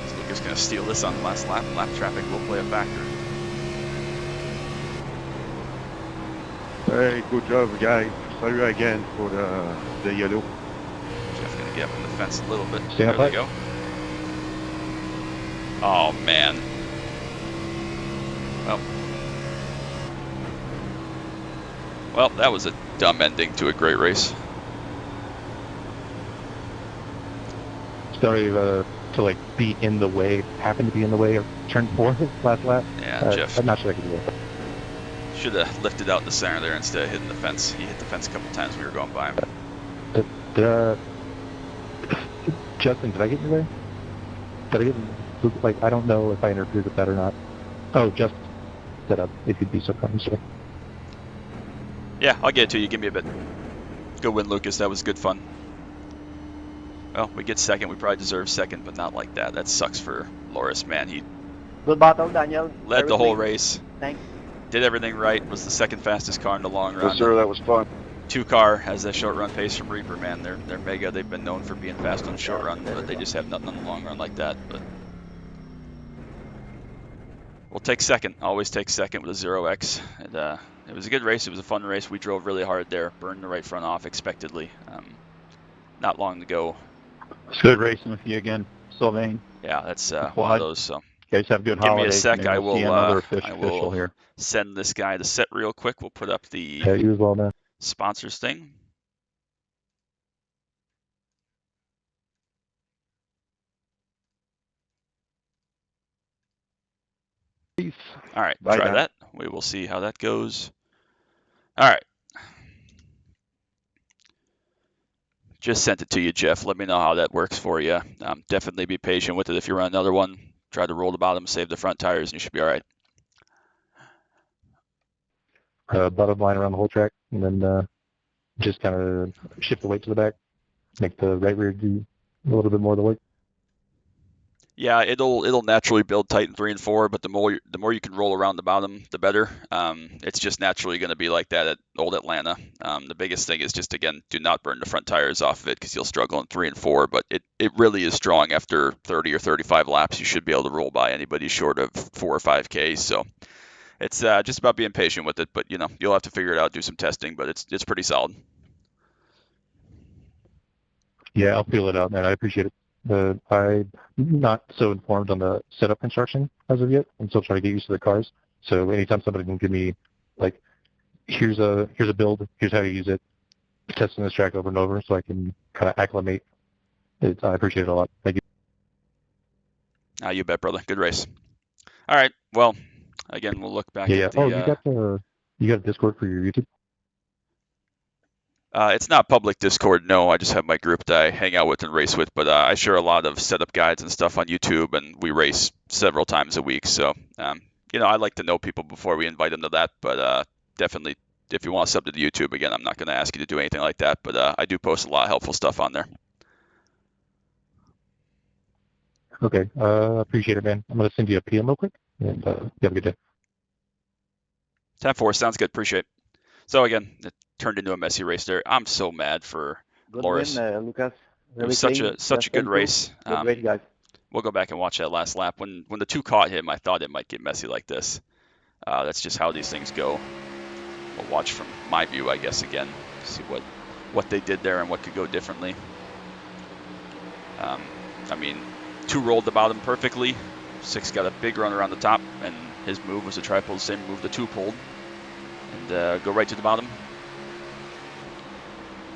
So Lucas going to steal this on the last lap. Lap traffic will play a factor. Hey, good job, guys. Sorry again for the yellow. Jeff going to get up in the fence a little bit. Stay There up we high. go. Oh, man. Well, that was a dumb ending to a great race. Sorry to like be in the way, happen to be in the way of turn 4 last lap. Yeah, Jeff I'm not sure I could do it. should have lifted out in the center there instead of hitting the fence. He hit the fence a couple times when we were going by him. Justin, did I get in your way? Did I get, like, I don't know if I interfered with that or not. Oh, just set up, if you'd be so kind, sir. Yeah, I'll get it to you. Give me a bit. Good win, Lucas. That was good fun. Well, we get second. We probably deserve second, but not like that. That sucks for Loris, man. He Good battle, Daniel. led the whole race. Thanks. Did everything right. Was the 2nd fastest car in the long run. Yes, sir, that was fun. 2 car has that short run pace from Reaper, man. They're mega. They've been known for being fast on the short run, but they just have nothing on the long run like that. But We'll take second. Always take second with a 0x. And it was a good race. It was a fun race. We drove really hard there. Burned the right front off expectedly. Not long to go. It's good racing with you again, Sylvain. Yeah, that's one of Quad. those. So You guys have good give me a holidays. sec. Maybe we'll see another official here. Send this guy to set real quick. We'll put up the Yeah, you as well, man. sponsors thing. Peace. All right, Bye try now. that. We will see how that goes. All right. Just sent it to you, Jeff. Let me know how that works for you. Definitely be patient with it. If you run another one, try to roll the bottom, save the front tires, and you should be all right. Bottom line around the whole track, and then just kind of shift the weight to the back, make the right rear do a little bit more of the weight. Yeah, it'll naturally build tight in 3 and 4, but the more you can roll around the bottom, the better. It's just naturally going to be like that at Old Atlanta. The biggest thing is just, again, do not burn the front tires off of it because you'll struggle in 3 and 4, but it really is strong after 30 or 35 laps. You should be able to roll by anybody short of 4 or 5K, so it's just about being patient with it, but you'll have to figure it out, do some testing, but it's pretty solid. Yeah, I'll feel it out, man. I appreciate it. I'm not so informed on the setup construction as of yet. I'm still trying to get used to the cars. So anytime somebody can give me, like, here's a build, here's how you use it, testing this track over and over so I can kind of acclimate, I appreciate it a lot. Thank you. You bet, brother. Good race. All right. Well, again, we'll look back Yeah. at the. Oh, you got a Discord for your YouTube? It's not public Discord, no. I just have my group that I hang out with and race with, but I share a lot of setup guides and stuff on YouTube, and we race several times a week. So, I like to know people before we invite them to that, but definitely, if you want to sub to the YouTube, again, I'm not going to ask you to do anything like that, but I do post a lot of helpful stuff on there. Okay. Appreciate it, man. I'm going to send you a PM real quick, and you have a good day. 10-4, sounds good. Appreciate it. So, again, it turned into a messy race there. I'm so mad for Good Loris. win, Lucas. It was such a good race. Good race, guys. We'll go back and watch that last lap. When the two caught him, I thought it might get messy like this. That's just how these things go. We'll watch from my view, I guess, again, see what they did there and what could go differently. I mean, 2 rolled the bottom perfectly. 6 got a big run around the top, and his move was to try to pull the same move the 2 pulled and go right to the bottom.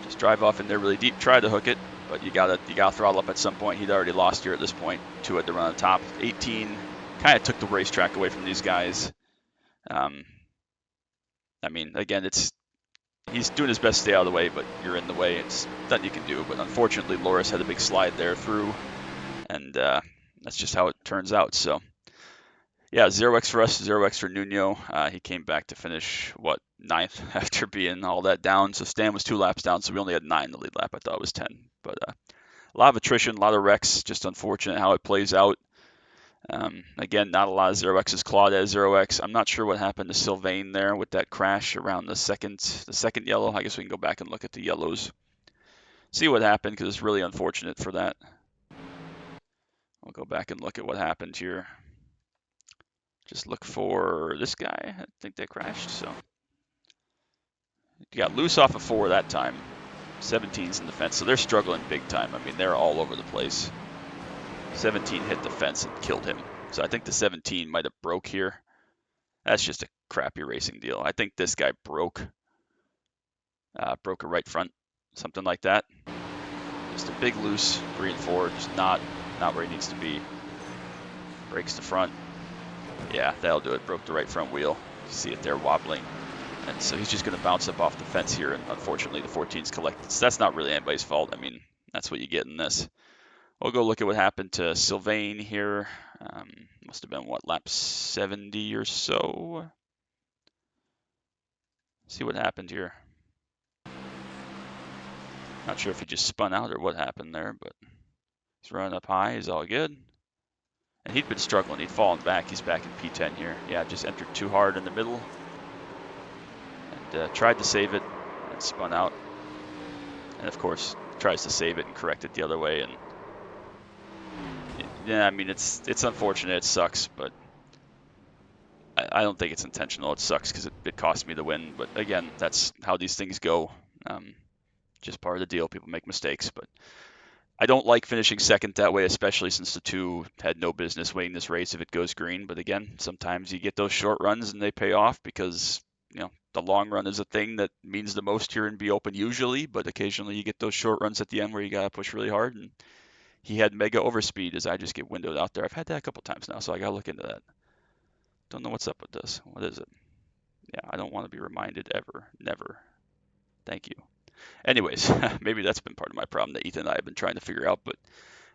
Just drive off in there really deep, try to hook it, but you gotta throttle up at some point. He'd already lost here at this point. 2 had to run on the top. 18 kind of took the racetrack away from these guys. I mean, again, he's doing his best to stay out of the way, but you're in the way. It's nothing you can do. But unfortunately, Loris had a big slide there through, and that's just how it turns out. So, yeah, 0x for us, 0x for Nuno. He came back to finish, 9th after being all that down. So Stan was 2 laps down, so we only had 9 the lead lap. I thought it was 10. But a lot of attrition, a lot of wrecks. Just unfortunate how it plays out. Again, not a lot of 0x's. Claude has 0x. I'm not sure what happened to Sylvain there with that crash around the second yellow. I guess we can go back and look at the yellows. See what happened, because it's really unfortunate for that. We'll go back and look at what happened here. Just look for this guy. I think they crashed, so. You got loose off of 4 that time. 17's in the fence, so they're struggling big time. I mean, they're all over the place. 17 hit the fence and killed him. So I think the 17 might have broke here. That's just a crappy racing deal. I think this guy broke a right front, something like that. Just a big loose 3 and 4, just not where he needs to be. Breaks the front. Yeah, that'll do it. Broke the right front wheel. You see it there wobbling. And so he's just going to bounce up off the fence here, and unfortunately the 14's collected. So that's not really anybody's fault. I mean, that's what you get in this. We'll go look at what happened to Sylvain here. Must have been, lap 70 or so. See what happened here. Not sure if he just spun out or what happened there, but he's running up high. He's all good. And he'd been struggling. He'd fallen back. He's back in P10 here. Yeah, just entered too hard in the middle. And tried to save it and spun out. And, of course, tries to save it and correct it the other way. And yeah, I mean, it's unfortunate. It sucks, but I don't think it's intentional. It sucks because it cost me the win. But again, that's how these things go. Just part of the deal. People make mistakes. But I don't like finishing second that way, especially since the two had no business winning this race if it goes green. But again, sometimes you get those short runs and they pay off because, the long run is a thing that means the most here in B Open usually, but occasionally you get those short runs at the end where you got to push really hard. And he had mega overspeed as I just get windowed out there. I've had that a couple times now, so I got to look into that. Don't know what's up with this. What is it? Yeah, I don't want to be reminded ever. Never. Thank you. Anyways, maybe that's been part of my problem that Ethan and I have been trying to figure out. But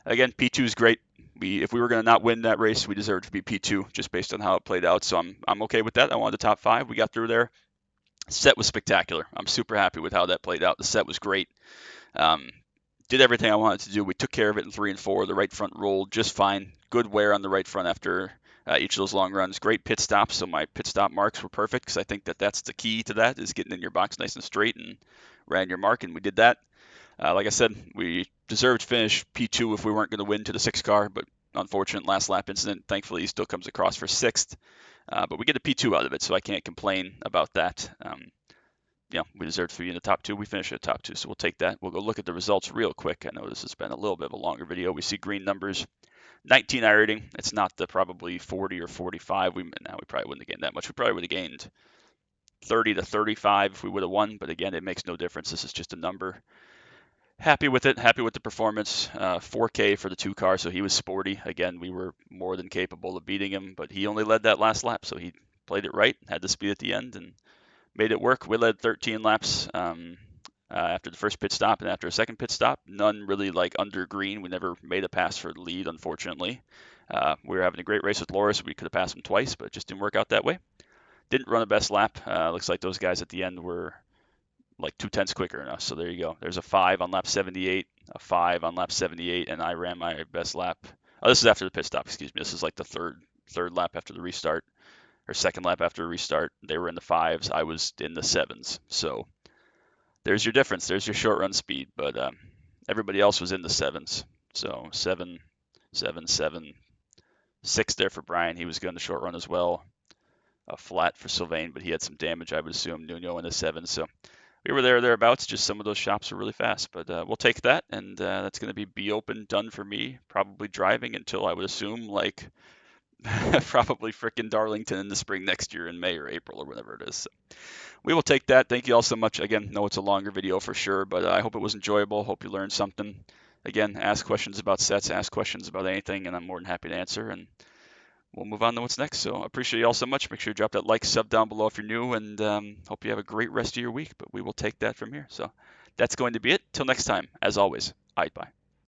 again, P2 is great. If we were going to not win that race, we deserved to be P2 just based on how it played out. So I'm okay with that. I wanted the top 5. We got through there. Set was spectacular. I'm super happy with how that played out. The set was great. Did everything I wanted to do. We took care of it in 3 and 4. The right front rolled just fine. Good wear on the right front after each of those long runs. Great pit stops. So my pit stop marks were perfect because I think that's the key to that is getting in your box nice and straight and ran your mark. And we did that. Like I said, we deserved to finish P2 if we weren't going to win to the 6th car, but unfortunate last lap incident. Thankfully, he still comes across for 6th. But we get a P2 out of it, so I can't complain about that. We deserved to be in the top 2. We finished at the top 2, so we'll take that. We'll go look at the results real quick. I know this has been a little bit of a longer video. We see green numbers, 19 iRating. It's not the probably 40 or 45. We probably wouldn't have gained that much. We probably would have gained 30 to 35 if we would have won, but again, it makes no difference. This is just a number. Happy with it. Happy with the performance. 4K for the 2 car, so he was sporty. Again, we were more than capable of beating him, but he only led that last lap, so he played it right, had the speed at the end, and made it work. We led 13 laps after the first pit stop, and after a second pit stop, none really like under green. We never made a pass for the lead, unfortunately. We were having a great race with Loris. We could have passed him twice, but it just didn't work out that way. Didn't run a best lap. Looks like those guys at the end were like 2/10 quicker than us. So there you go. There's a 5 on lap 78, a 5 on lap 78, and I ran my best lap. Oh, this is after the pit stop. Excuse me. This is like the third lap after the restart, or second lap after the restart. They were in the 5s. I was in the 7s. So there's your difference. There's your short run speed. But everybody else was in the 7s. So 7, 7, 7, 6 there for Brian. He was going to short run as well. A flat for Sylvain, but he had some damage, I would assume. Nuno in the 7. So we were thereabouts. Just some of those shops were really fast, but we'll take that, and that's going to be open done for me. Probably driving until I would assume like probably frickin' Darlington in the spring next year in May or April or whatever it is. So we will take that. Thank you all so much. Again, know it's a longer video for sure, but I hope it was enjoyable. Hope you learned something. Again, ask questions about sets, ask questions about anything, and I'm more than happy to answer. And we'll move on to what's next. So I appreciate you all so much. Make sure you drop that like, sub down below if you're new, and hope you have a great rest of your week. But we will take that from here. So that's going to be it. Till next time, as always, bye.